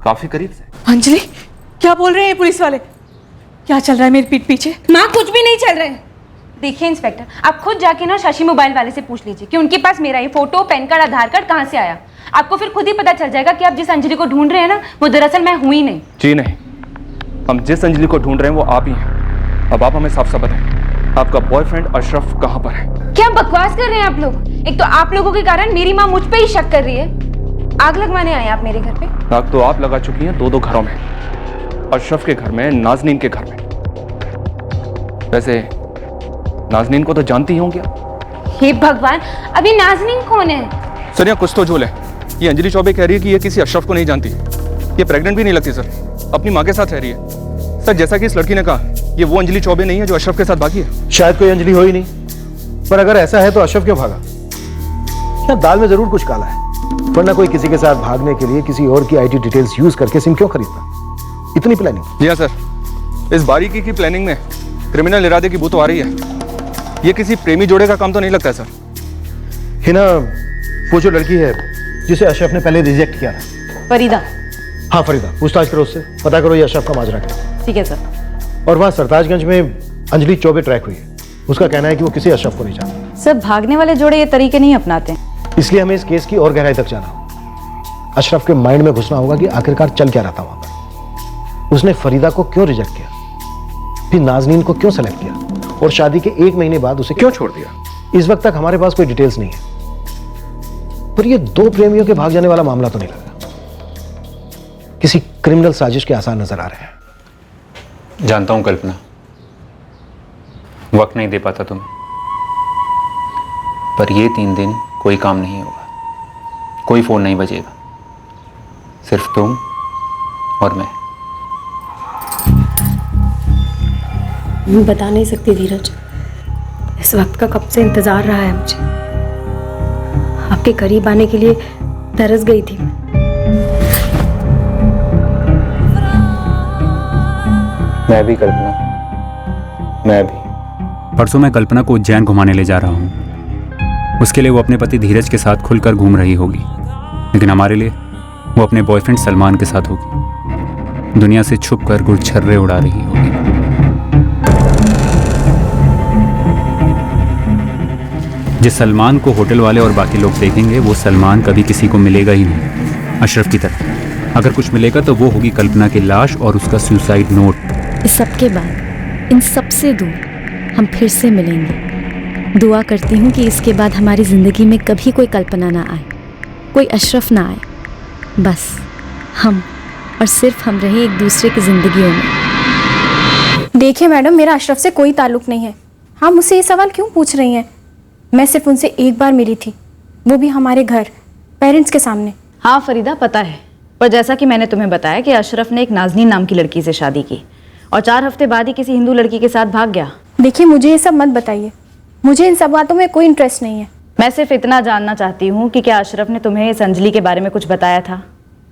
काफी करीब से। अंजलि, क्या बोल रहे हैं पुलिस वाले? क्या चल रहा है मेरी पीठ पीछे? माँ कुछ भी नहीं चल रहा है। देखिए इंस्पेक्टर, आप खुद जाके ना शशि मोबाइल वाले से पूछ लीजिए कि उनके पास मेरा ये फोटो, पैन कार्ड, आधार कार्ड कहाँ से आया। आपको फिर खुद ही पता चल जाएगा कि आप जिस अंजलि को ढूंढ रहे हैं ना, वो दरअसल मैं हुई नहीं। जी नहीं, हम जिस अंजलि को ढूंढ रहे हैं वो आप ही हैं। अब आप हमें साफ साफ बताएं, आपका बॉयफ्रेंड अशरफ कहाँ पर है? क्या बकवास कर रहे हैं आप लोग? एक तो आप लोगों के कारण मेरी माँ मुझ पे ही शक कर रही है। आग लगवाने आए आप मेरे घर पे? आग तो आप लगा चुकी हैं 2 घरों में, अशरफ के घर में, नाजनीन के घर में। वैसे नाजनीन को तो जानती ही होंगी आप। हे भगवान, अभी नाजनीन कौन है? सर यहाँ कुछ तो झोल है। ये अंजलि चौबे कह रही है कि ये किसी अशरफ को नहीं जानती। ये प्रेग्नेंट भी नहीं लगती सर, अपनी माँ के साथ रह रही है। सर जैसा कि इस लड़की ने कहा, ये वो अंजलि चौबे नहीं है जो अशरफ के साथ भागी है। शायद कोई अंजलि हो ही नहीं, पर अगर ऐसा है तो अशरफ क्यों भागा? क्या दाल में जरूर कुछ काला है, वरना कोई किसी के साथ भागने के लिए किसी और की आईटी डिटेल्स यूज करके सिम क्यों खरीदता? इतनी प्लानिंग? जी हाँ सर, इस बारीकी की प्लानिंग में क्रिमिनल इरादे की बू तो आ रही है। ये किसी प्रेमी जोड़े का काम तो नहीं लगता है सर। हिना, वो जो लड़की है जिसे अशरफ ने पहले रिजेक्ट किया था, फरीदा। हाँ फरीदा, पूछताछ करो उससे, पता करो ये अशरफ का माजरा क्या। ठीक है सर। और वहाँ सरताजगंज में अंजलि चौबे ट्रैक हुई है, उसका कहना है कि वो किसी अशरफ को नहीं जानता। सब भागने वाले जोड़े ये तरीके नहीं अपनाते, इसलिए हमें इस केस की और गहराई तक जाना होगा। अशरफ के माइंड में घुसना होगा कि आखिरकार चल क्या रहा था वहां पर। उसने फरीदा को क्यों रिजेक्ट किया, फिर नाजनीन को क्यों सेलेक्ट किया, और शादी के 1 महीने बाद उसे क्यों छोड़ दिया। इस वक्त तक हमारे पास कोई डिटेल्स नहीं है, पर ये दो प्रेमियों के भाग जाने वाला मामला तो नहीं लग रहा। किसी क्रिमिनल साजिश के आसार नजर आ रहे हैं। जानता हूं कल्पना, वक्त नहीं दे पाता तुम्हें, पर ये 3 दिन कोई काम नहीं होगा, कोई फोन नहीं बजेगा, सिर्फ तुम और मैं। बता नहीं सकती धीरज, इस वक्त का कब से इंतजार रहा है मुझे। आपके करीब आने के लिए तरस गई थी। मैं भी कल्पना, मैं भी। परसों मैं कल्पना को उज्जैन घुमाने ले जा रहा हूँ। उसके लिए वो अपने पति धीरज के साथ खुलकर घूम रही होगी, लेकिन हमारे लिए वो अपने बॉयफ्रेंड सलमान के साथ होगी, दुनिया से छुप कर गुरछर्रे उड़ा रही होगी। जिस सलमान को होटल वाले और बाकी लोग देखेंगे, वो सलमान कभी किसी को मिलेगा ही नहीं, अशरफ की तरह। अगर कुछ मिलेगा तो वो होगी कल्पना की लाश और उसका सुसाइड नोट। इस सब के बाद, इन सब से दूर हम फिर से मिलेंगे। दुआ करती हूँ कि इसके बाद हमारी ज़िंदगी में कभी कोई कल्पना ना आए, कोई अशरफ ना आए, बस हम और सिर्फ हम रहें एक दूसरे की ज़िंदगियों में। देखिए मैडम, मेरा अशरफ से कोई ताल्लुक नहीं है। आप मुझसे ये सवाल क्यों पूछ रही हैं? मैं सिर्फ उनसे एक बार मिली थी, वो भी हमारे घर, पेरेंट्स के सामने। हाँ फरीदा, पता है, पर जैसा कि मैंने तुम्हें बताया कि अशरफ ने एक नाज़नीन नाम की लड़की से शादी की और 4 हफ्ते बाद ही किसी हिंदू लड़की के साथ भाग गया। देखिए, मुझे ये सब मत बताइए, मुझे इन सब बातों में कोई इंटरेस्ट नहीं है। मैं सिर्फ इतना जानना चाहती हूँ कि क्या अशरफ ने तुम्हें इस अंजलि के बारे में कुछ बताया था?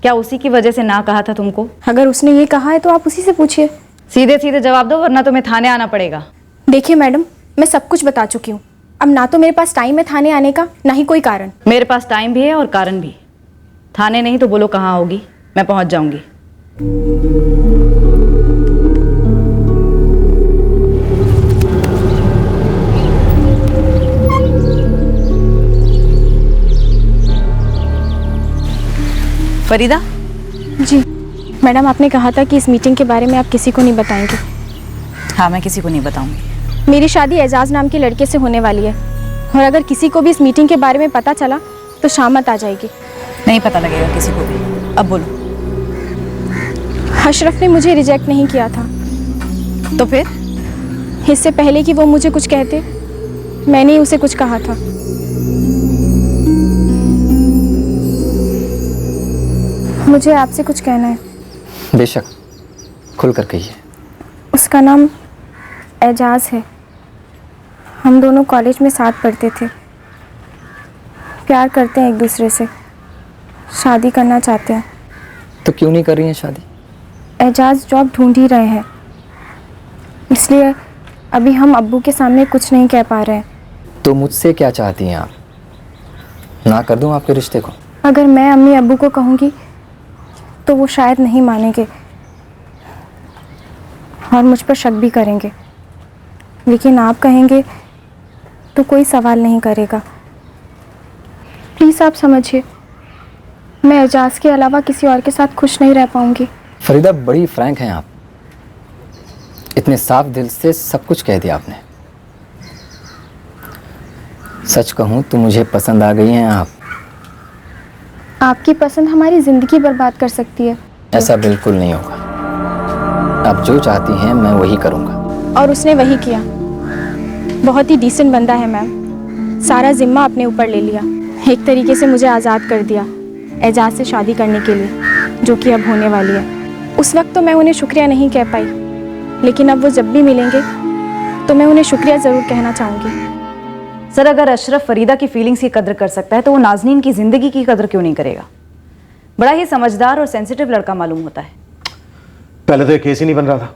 क्या उसी की वजह से ना कहा था तुमको? अगर उसने ये कहा है तो आप उसी से पूछिए। सीधे सीधे जवाब दो, वरना तुम्हें थाने आना पड़ेगा। देखिए मैडम, मैं सब कुछ बता चुकी हूँ। अब ना तो मेरे पास टाइम है थाने आने का, ना ही कोई कारण। मेरे पास टाइम भी है और कारण भी। थाने नहीं तो बोलो कहाँ होगी, मैं पहुँच जाऊंगी। फरीदा जी मैडम, आपने कहा था कि इस मीटिंग के बारे में आप किसी को नहीं बताएंगे। हाँ, मैं किसी को नहीं बताऊंगी। मेरी शादी एजाज नाम के लड़के से होने वाली है, और अगर किसी को भी इस मीटिंग के बारे में पता चला तो शामत आ जाएगी। नहीं पता लगेगा किसी को भी। अब बोलो। अशरफ ने मुझे रिजेक्ट नहीं किया था। तो फिर? इससे पहले कि वो मुझे कुछ कहते, मैंने ही उसे कुछ कहा था। मुझे आपसे कुछ कहना है। बेशक, खुल कर कहिए। उसका नाम एजाज है। हम दोनों कॉलेज में साथ पढ़ते थे, प्यार करते हैं एक दूसरे से, शादी करना चाहते हैं। तो क्यों नहीं कर रही हैं शादी? एजाज जॉब ढूंढ ही रहे हैं, इसलिए अभी हम अब्बू के सामने कुछ नहीं कह पा रहे हैं। तो मुझसे क्या चाहती हैं आप? ना कर दूं आपके रिश्ते को? अगर मैं अम्मी अब्बू को कहूँगी तो वो शायद नहीं मानेंगे और मुझ पर शक भी करेंगे, लेकिन आप कहेंगे तो कोई सवाल नहीं करेगा। प्लीज़ आप समझिए, मैं एजाज के अलावा किसी और के साथ खुश नहीं रह पाऊंगी। फरीदा, बड़ी फ्रैंक हैं आप। इतने साफ दिल से सब कुछ कह दिया आपने। सच कहूँ तो मुझे पसंद आ गई हैं आप। आपकी पसंद हमारी ज़िंदगी बर्बाद कर सकती है। ऐसा बिल्कुल नहीं होगा। आप जो चाहती हैं मैं वही करूँगा। और उसने वही किया। बहुत ही डिसेंट बंदा है मैम, सारा जिम्मा अपने ऊपर ले लिया, एक तरीके से मुझे आज़ाद कर दिया एजाज से शादी करने के लिए, जो कि अब होने वाली है। उस वक्त तो मैं उन्हें शुक्रिया नहीं कह पाई, लेकिन अब वो जब भी मिलेंगे तो मैं उन्हें शुक्रिया ज़रूर कहना चाहूँगी। सर, अगर अशरफ फरीदा की फीलिंग्स की कदर कर सकता है तो वो नाज़नीन की ज़िंदगी की कदर क्यों नहीं करेगा? बड़ा ही समझदार और सेंसिटिव लड़का मालूम होता है। पहले तो ये केस ही नहीं बन रहा था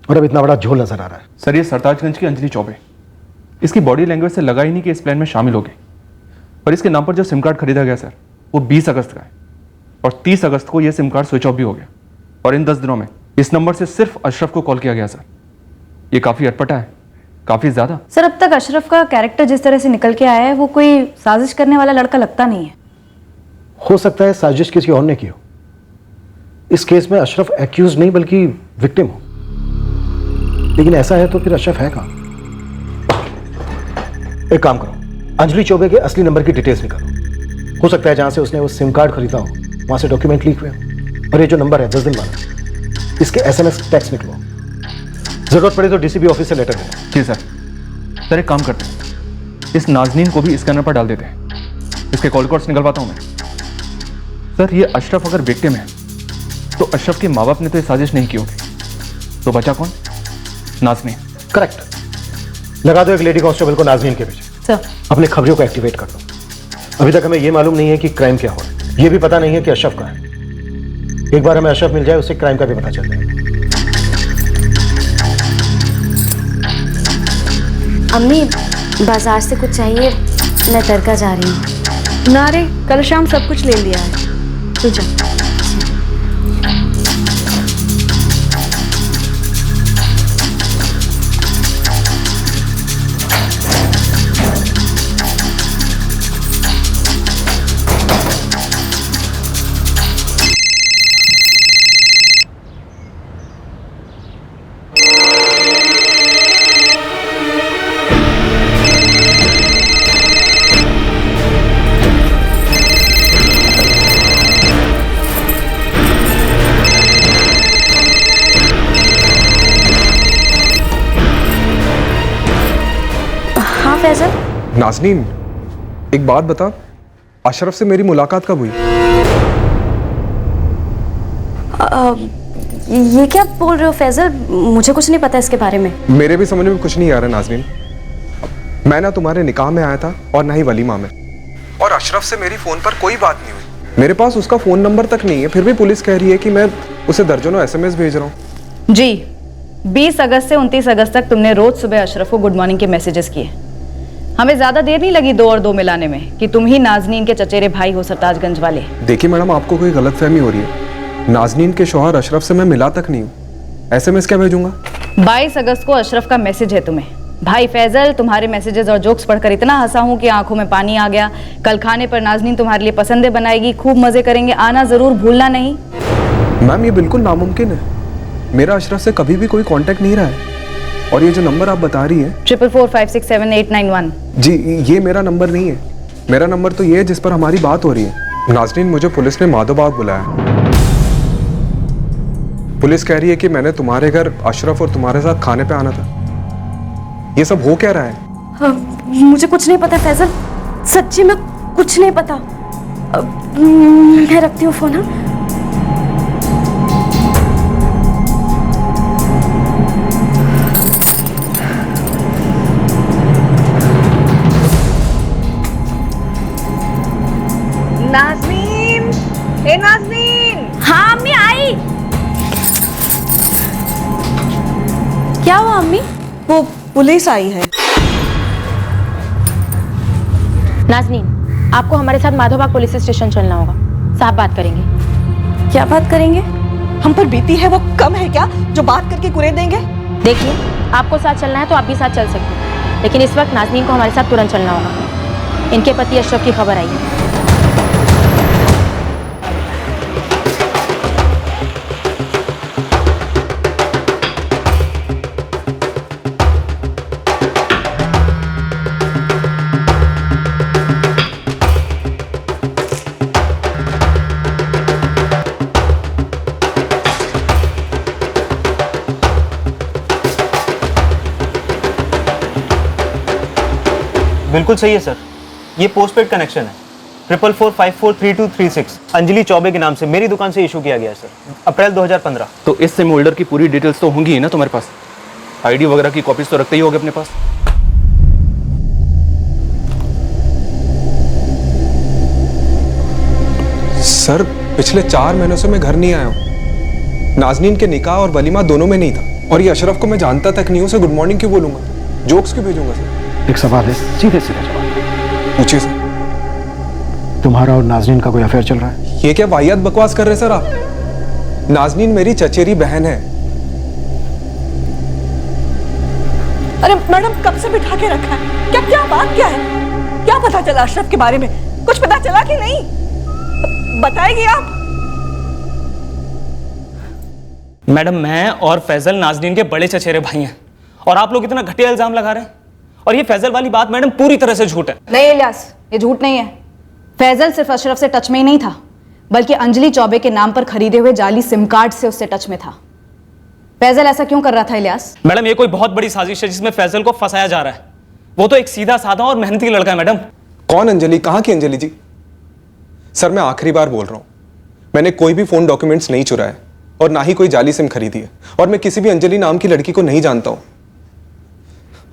और अब इतना बड़ा झोल नजर आ रहा है। सर, ये सरताजगंज की अंजलि चौबे, इसकी बॉडी लैंग्वेज से लगा ही नहीं कि इस प्लान में शामिल हो गई। और इसके नाम पर जो सिम कार्ड खरीदा गया सर, वो 20 अगस्त का है और 30 अगस्त को यह सिम कार्ड स्विच ऑफ भी हो गया। और इन 10 दिनों में इस नंबर से सिर्फ अशरफ को कॉल किया गया सर। ये काफ़ी अटपटा है, काफ़ी ज़्यादा। सर, अब तक अशरफ का कैरेक्टर जिस तरह से निकल के आया है, वो कोई साजिश करने वाला लड़का लगता नहीं है। हो सकता है साजिश किसी और ने की हो। इस केस में अशरफ एक्यूज नहीं बल्कि विक्टिम हो, लेकिन ऐसा है तो फिर अशरफ है कहाँ? एक काम करो, अंजलि चौबे के असली नंबर की डिटेल्स निकालो। हो सकता है जहां से उसने वो सिम कार्ड खरीदा हो वहां से डॉक्यूमेंट लीक हुए हो। और ये जो नंबर है 10 दिन वाला, इसके SMS टेक्स्ट निकलो। जरूरत पड़े तो DCP ऑफिस से लेटर देना। जी सर। सर एक काम करते हैं, इस नाजनीन को भी स्कैनर पर डाल देते हैं। इसके कॉल रिकॉर्ड्स निकलवाता हूं मैं। सर ये अशरफ अगर विक्टिम है तो अशरफ के माँ बाप ने तो ये साजिश नहीं की होगी, तो बचा कौन? नाजनीन। करेक्ट। लगा दो एक लेडी कांस्टेबल को नाजनीन के पीछे। सर अपने खबरों को एक्टिवेट कर दो। अभी तक हमें यह मालूम नहीं है कि क्राइम क्या हुआ है, यह भी पता नहीं है कि अशरफ कहाँ है। एक बार हमें अशरफ मिल जाए उससे क्राइम का भी पता चल जाएगा। अम्मी बाजार से कुछ चाहिए, मैं तरका जा रही हूँ। ना रे, कल शाम सब कुछ ले लिया है, तू जा। नाजनीन एक बात बता, अशरफ से मेरी मुलाकात कब हुई? ये क्या बोल रहे हो फैजल? मुझे कुछ नहीं पता इसके बारे में। मेरे भी समझ में कुछ नहीं आ रहा नाजनीन। मैं ना तुम्हारे निकाह में आया था और ना ही वलीमा में, और अशरफ से मेरी फोन पर कोई बात नहीं हुई। मेरे पास उसका फोन नंबर तक नहीं है, फिर भी पुलिस कह रही है कि मैं उसे दर्जनों SMS भेज रहा हूँ। जी, 20 अगस्त से 29 अगस्त तक तुमने रोज सुबह अशरफ को गुड मॉर्निंग के मैसेजेस किए। हमें ज्यादा देर नहीं लगी 2 और 2 मिलाने में कि तुम ही नाजनीन के चचेरे भाई हो सरताजगंज वाले। देखिए मैडम, आपको कोई गलतफहमी हो रही है। नाजनीन के शौहर अशरफ से मैं मिला तक नहीं हूँ, SMS क्या भेजूंगा? 22 अगस्त को अशरफ का मैसेज है तुम्हें। भाई फैजल, तुम्हारे मैसेजेस और जोक्स पढ़कर इतना हंसा हूँ कि आंखों में पानी आ गया। कल खाने पर नाजनीन तुम्हारे लिए पसंदें बनाएगी, खूब मजे करेंगे, आना जरूर भूलना नहीं। मैम ये बिल्कुल नामुमकिन है, मेरा अशरफ से कभी भी कोई कांटेक्ट नहीं रहा है। और ये जो नंबर आप बता रही हैं 4445678891, जी ये मेरा नंबर नहीं है। मेरा नंबर तो ये है जिस पर हमारी बात हो रही है। नाजनीन, मुझे पुलिस ने माधोबाग बुलाया। पुलिस कह रही है कि मैंने तुम्हारे घर अशरफ और तुम्हारे साथ खाने पे आना था। ये सब हो क्या रहा है? मुझे कुछ नहीं पता फैजल, सच्ची में कुछ नहीं पता। मैं रखती हूँ फोन। हाँ नाज़नीन, हे नाज़नीन। हाँ अम्मी आई। क्या हुआ अम्मी? वो पुलिस आई है। नाज़नीन, आपको हमारे साथ माधोबाग पुलिस स्टेशन चलना होगा, साफ बात करेंगे। क्या बात करेंगे? हम पर बीती है वो कम है क्या जो बात करके कुरे देंगे? देखिए, आपको साथ चलना है तो आप भी साथ चल सकते हैं, लेकिन इस वक्त नाज़नीन को हमारे साथ तुरंत चलना होगा। इनके पति अशरफ की खबर आई है। बिल्कुल सही है सर, ये पोस्टपेड कनेक्शन है। 4445432236 अंजलि चौबे के नाम से मेरी दुकान से इशू किया गया है सर, अप्रैल 2015। तो इस सिम होल्डर की पूरी डिटेल्स तो होंगी ही ना तुम्हारे पास? ID वगैरह की कॉपीज तो रखते ही होगे अपने पास। सर पिछले 4 महीनों से मैं घर नहीं आया हूँ। नाजनीन के निकाह और वलीमा दोनों में नहीं था, और ये अशरफ को मैं जानता तक नहीं हूँ, उसे गुड मॉर्निंग क्यों बोलूंगा, जोक्स क्यों भेजूंगा सर? एक सवाल है, सीधे सीधे जवाब पूछिए सर। तुम्हारा और नाजनीन का कोई अफेयर चल रहा है? ये क्या वाहियात बकवास कर रहे सर आप? नाजनीन मेरी चचेरी बहन है। अरे मैडम, कब से बिठा के रखा है? क्या क्या बात क्या है? क्या पता चला अशरफ के बारे में? कुछ पता चला कि नहीं? बताएगी आप? मैडम, मैं और फैजल नाजनीन के बड़े चचेरे भाई हैं, और आप लोग इतना घटिया इल्जाम लगा रहे हैं। और ये फैजल वाली बात मैडम पूरी तरह से झूठ है। नहीं इलियास, ये झूठ नहीं है। फैजल सिर्फ अशरफ से टच में ही नहीं था, बल्कि अंजलि चौबे के नाम पर खरीदे हुए जाली सिम कार्ड से उससे टच में था। फैजल ऐसा क्यों कर रहा था इलियास? मैडम ये कोई बहुत बड़ी साजिश है जिसमें फैजल को फंसाया जा रहा है। वो तो एक सीधा साधा और मेहनती लड़का है मैडम। कौन अंजलि? कहाँ की अंजलि जी? सर मैं आखिरी बार बोल रहा हूँ, मैंने कोई भी फोन डॉक्यूमेंट्स नहीं चुराए और ना ही कोई जाली सिम खरीदी है, और मैं किसी भी अंजलि नाम की लड़की को नहीं जानता हूँ।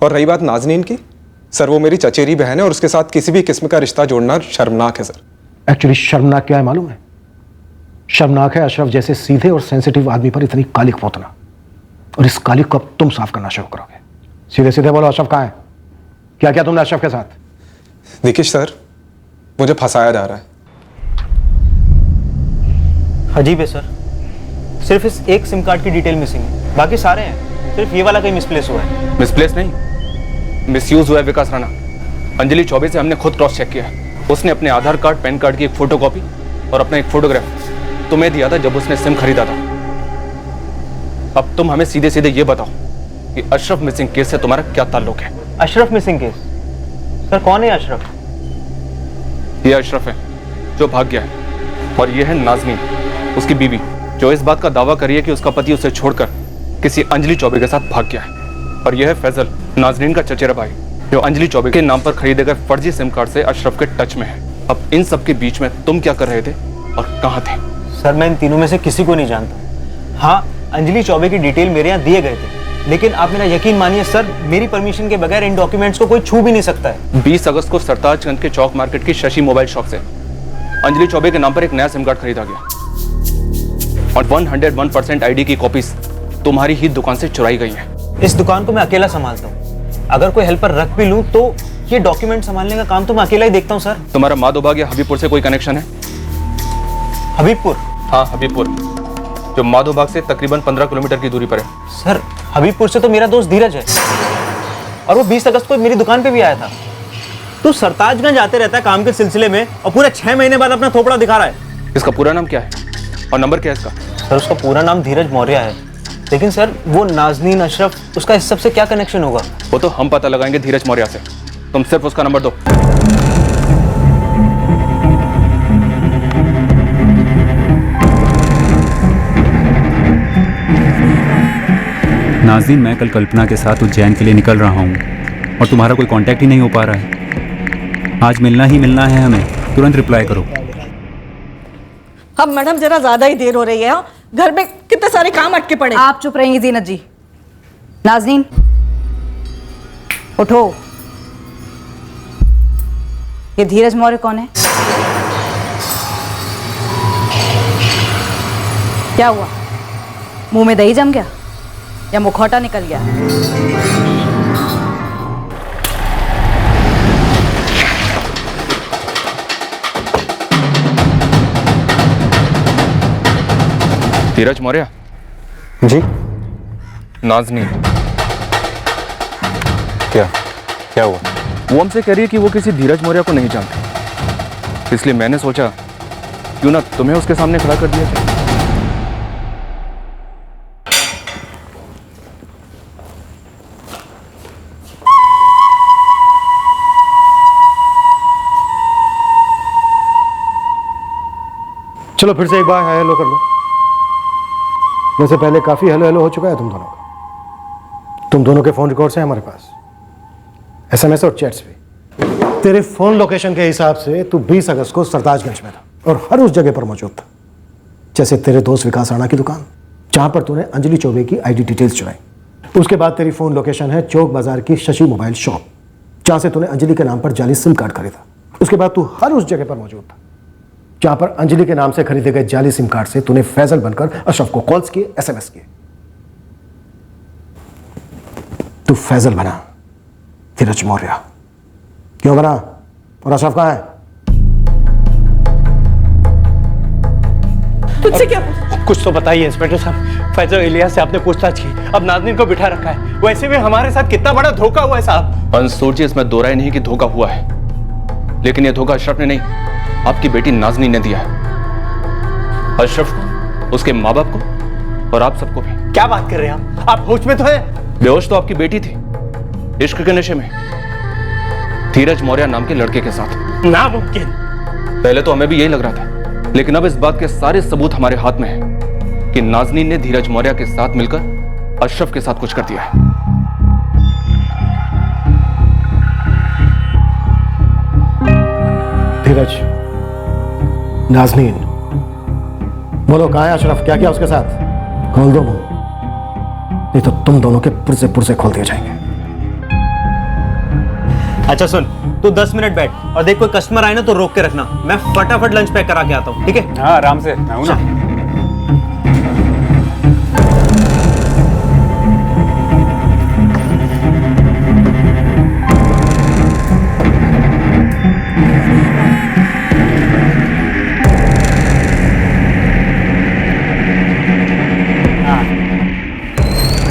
और रही बात नाजनीन की, सर वो मेरी चचेरी बहन है और उसके साथ किसी भी किस्म का रिश्ता जोड़ना शर्मनाक है सर। एक्चुअली शर्मनाक क्या है मालूम है? शर्मनाक है अशरफ जैसे सीधे और सेंसिटिव आदमी पर इतनी कालिक पोतना, और इस कालिक को अब तुम साफ करना शुरू करोगे। सीधे सीधे बोलो, अशरफ कहाँ है? क्या क्या तुमने अशरफ के साथ? देखिए सर, मुझे फंसाया जा रहा है। अजीब है सर, सिर्फ इस एक सिम कार्ड की डिटेल मिसिंग है, बाकी सारे हैं, सिर्फ ये वाला कहीं मिसप्लेस हुआ है। मिसप्लेस नहीं, मिसयूज हुआ है विकास राणा। अंजलि चौबे से हमने खुद क्रॉस चेक किया, उसने अपने आधार कार्ड, पैन कार्ड की एक फोटोकॉपी और अपना एक फोटोग्राफ तुम्हें दिया था जब उसने सिम खरीदा था। अब तुम हमें सीधे सीधे ये बताओ कि अशरफ मिसिंग केस से तुम्हारा क्या ताल्लुक है? Ashraf missing case? सर कौन है अशरफ? ये अशरफ है जो भाग गया है, और ये है नाजनीन, उसकी बीवी, जो इस बात का दावा करी है कि उसका पति उसे छोड़कर किसी अंजलि चौबे के साथ भाग गया है। और यह है फैजल, नाजनीन का चचेरा भाई, जो अंजलि चौबे के नाम पर खरीदे गए फर्जी सिम कार्ड से अशरफ के टच में है। अब इन सब के बीच में तुम क्या कर रहे थे और कहाँ थे? सर मैं इन तीनों में से किसी को नहीं जानता। हाँ, अंजलि चौबे की डिटेल मेरे यहाँ दिए गए थे, लेकिन आप मेरा यकीन मानिए सर, मेरी परमिशन के बगैर इन डॉक्यूमेंट्स को कोई छू भी नहीं सकता है। 20 अगस्त को सरताजगंज के चौक मार्केट की शशि मोबाइल शॉप से अंजलि चौबे के नाम पर एक नया सिम कार्ड खरीदा गया, और 101% आईडी की कॉपीज तुम्हारी ही दुकान से चुराई गई हैं। इस दुकान को मैं अकेला संभालता हूँ, अगर कोई हेल्पर रख भी लूँ तो ये डॉक्यूमेंट संभालने का काम तो मैं अकेला ही देखता हूँ सर। तुम्हारा माधोबाग या हबीबपुर से कोई कनेक्शन है? हबीबपुर? हाँ हबीबपुर, जो माधोबाग से तकरीबन 15 किलोमीटर की दूरी पर है। सर हबीबपुर से तो मेरा दोस्त धीरज है, और वो 20 अगस्त को मेरी दुकान पे भी आया था। तो सरताजगंज आते रहता है काम के सिलसिले में, और पूरा 6 महीने बाद अपना थोपड़ा दिखा रहा है। इसका पूरा नाम क्या है और नंबर क्या है इसका? सर उसका पूरा नाम धीरज मौर्य है, लेकिन सर वो नाजनीन अशरफ, उसका इस सब से क्या कनेक्शन होगा? वो तो हम पता लगाएंगे धीरज मौर्य से, तुम सिर्फ उसका नंबर दो। नाज़रीन, मैं कल कल्पना के साथ उज्जैन के लिए निकल रहा हूँ और तुम्हारा कोई कांटेक्ट ही नहीं हो पा रहा है। आज मिलना ही मिलना है हमें, तुरंत रिप्लाई करो। अब मैडम जरा ज्यादा ही देर हो रही है, घर में कितने सारे काम अटके पड़े। आप चुप रहेंगी जीनत जी। नाज़रीन उठो। ये धीरज मौर्य कौन है? क्या हुआ, मुंह में दही जम गया या मुखौटा निकल गया? धीरज मौर्य जी। नाजनीन क्या हुआ? वो हमसे कह रही है कि वो किसी धीरज मौर्य को नहीं जानती, इसलिए मैंने सोचा क्यों ना तुम्हें उसके सामने खड़ा कर दिया जाए। चलो फिर से एक बार हाय हेलो कर लो। वैसे पहले काफी हेलो हेलो हो चुका है तुम दोनों का। तुम दोनों के फोन रिकॉर्ड्स हैं हमारे पास, SMS और चैट्स भी। तेरे फोन लोकेशन के हिसाब से तू 20 अगस्त को सरताजगंज में था और हर उस जगह पर मौजूद था, जैसे तेरे दोस्त विकास राणा की दुकान, जहां पर तूने अंजलि चौबे की आईडी डिटेल्स चुराई। उसके बाद तेरी फोन लोकेशन है चौक बाजार की शशि मोबाइल शॉप, जहां से तूने अंजलि के नाम पर जाली सिम कार्ड खरीदा। उसके बाद तू हर उस जगह पर मौजूद था जहां पर अंजलि के नाम से खरीदे गए जाली सिम कार्ड से तूने फैजल बनकर अशरफ को कॉल्स किए, SMS किए। तू फैजल बना धीरज मौर्य। क्यों बना? और अशरफ कहां है? तुझसे क्या? कुछ तो बताइए इंस्पेक्टर साहब। फैजल इलियास से आपने पूछताछ की, अब नाज़नीन को बिठा रखा है। वैसे भी हमारे साथ कितना बड़ा धोखा हुआ है साहब। मंसूर जी, इसमें दो राय नहीं कि धोखा हुआ है, लेकिन यह धोखा अशरफ ने नहीं, आपकी बेटी नाज़नीन ने दिया है। अशरफ को, उसके माँ बाप को और आप सबको भी। क्या बात कर रहे हैं आप होश में तो है? बेहोश तो आपकी बेटी थी, इश्क के नशे में। धीरज मौर्य नाम के लड़के के साथ। नामुमकिन। पहले तो हमें भी यही लग रहा था, लेकिन अब इस बात के सारे सबूत हमारे हाथ में हैं कि नाज़नीन ने धीरज मौर्य के साथ मिलकर अशरफ के साथ कुछ कर दिया है। धीरज, नाज़नीन, बोलो कहाँ है अशरफ? क्या किया उसके साथ? खोल दो मुंह, नहीं तो तुम दोनों के पुर्जे खोल दिए जाएंगे। अच्छा सुन, तू 10 मिनट बैठ और देख कोई कस्टमर आए ना तो रोक के रखना, मैं फटाफट लंच पैक करा के आता हूँ, ठीक है? हाँ आराम से, मैं हूं ना।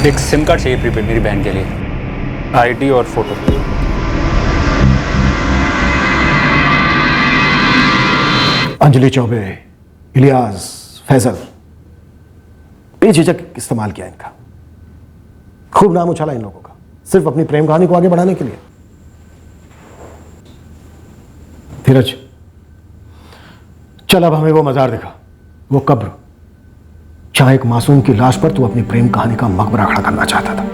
एक सिम कार्ड चाहिए प्रीपेड मेरी बहन के लिए, आईडी और फोटो। अंजलि चौबे, इलियास, फैजल, बेझिझक इस्तेमाल किया इनका, खूब नाम उछाला इन लोगों का, सिर्फ अपनी प्रेम कहानी को आगे बढ़ाने के लिए। धीरज, चल अब हमें वो मजार दिखा, वो कब्र जहां एक मासूम की लाश पर तू अपनी प्रेम कहानी का मकबरा खड़ा करना चाहता था।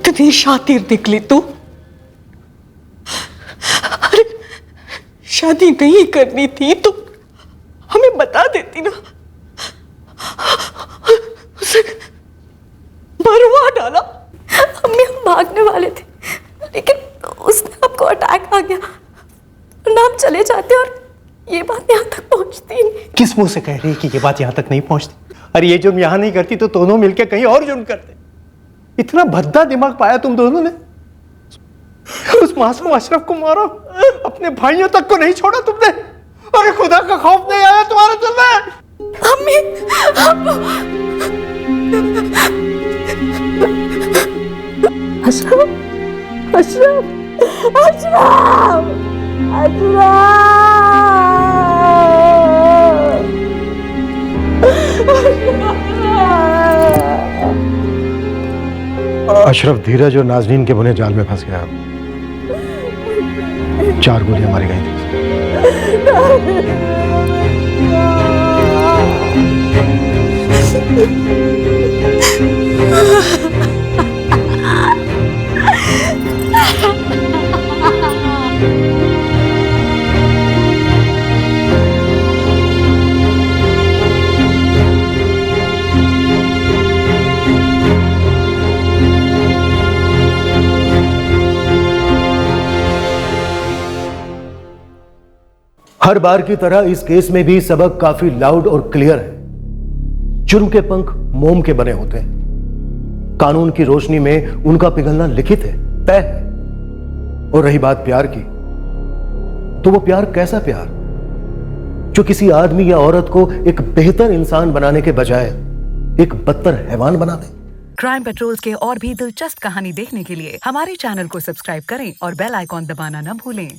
इतनी शातिर निकली तू। अरे शादी नहीं करनी थी तो हमें बता देती ना, उसे मरवा डाला। हमने हम भागने वाले थे, लेकिन उसने आपको अटैक आ गया, वरना हम चले जाते और ये बात यहाँ तक पहुँचती नहीं। किस मुंह से कह रही है कि ये बात यहाँ तक नहीं पहुँचती? अरे ये जुर्म यहाँ नहीं करती तो दोनों मिलकर कहीं और जुर्म करते। इतना भद्दा दिमाग पाया तुम दोनों ने। उस मासूम अशरफ को मारो, अपने भाइयों तक को नहीं छोड़ा तुमने। अरे खुदा का खौफ नहीं आया तुम्हारे दिल में? अम्मी, अशरफ, अशरफ, अशरफ, अशरफ धीरज और नाज़नीन के बुने जाल में फंस गया। 4 गोलियां मारी गई थी। हर बार की तरह इस केस में भी सबक काफी लाउड और क्लियर है। जुर्म के पंख मोम के बने होते हैं, कानून की रोशनी में उनका पिघलना लिखित है, तय है। और रही बात प्यार की, तो वो प्यार कैसा प्यार जो किसी आदमी या औरत को एक बेहतर इंसान बनाने के बजाय एक बदतर हैवान बना दे। क्राइम पेट्रोल के और भी दिलचस्प कहानी देखने के लिए हमारे चैनल को सब्सक्राइब करें और बेल आइकॉन दबाना न भूलें।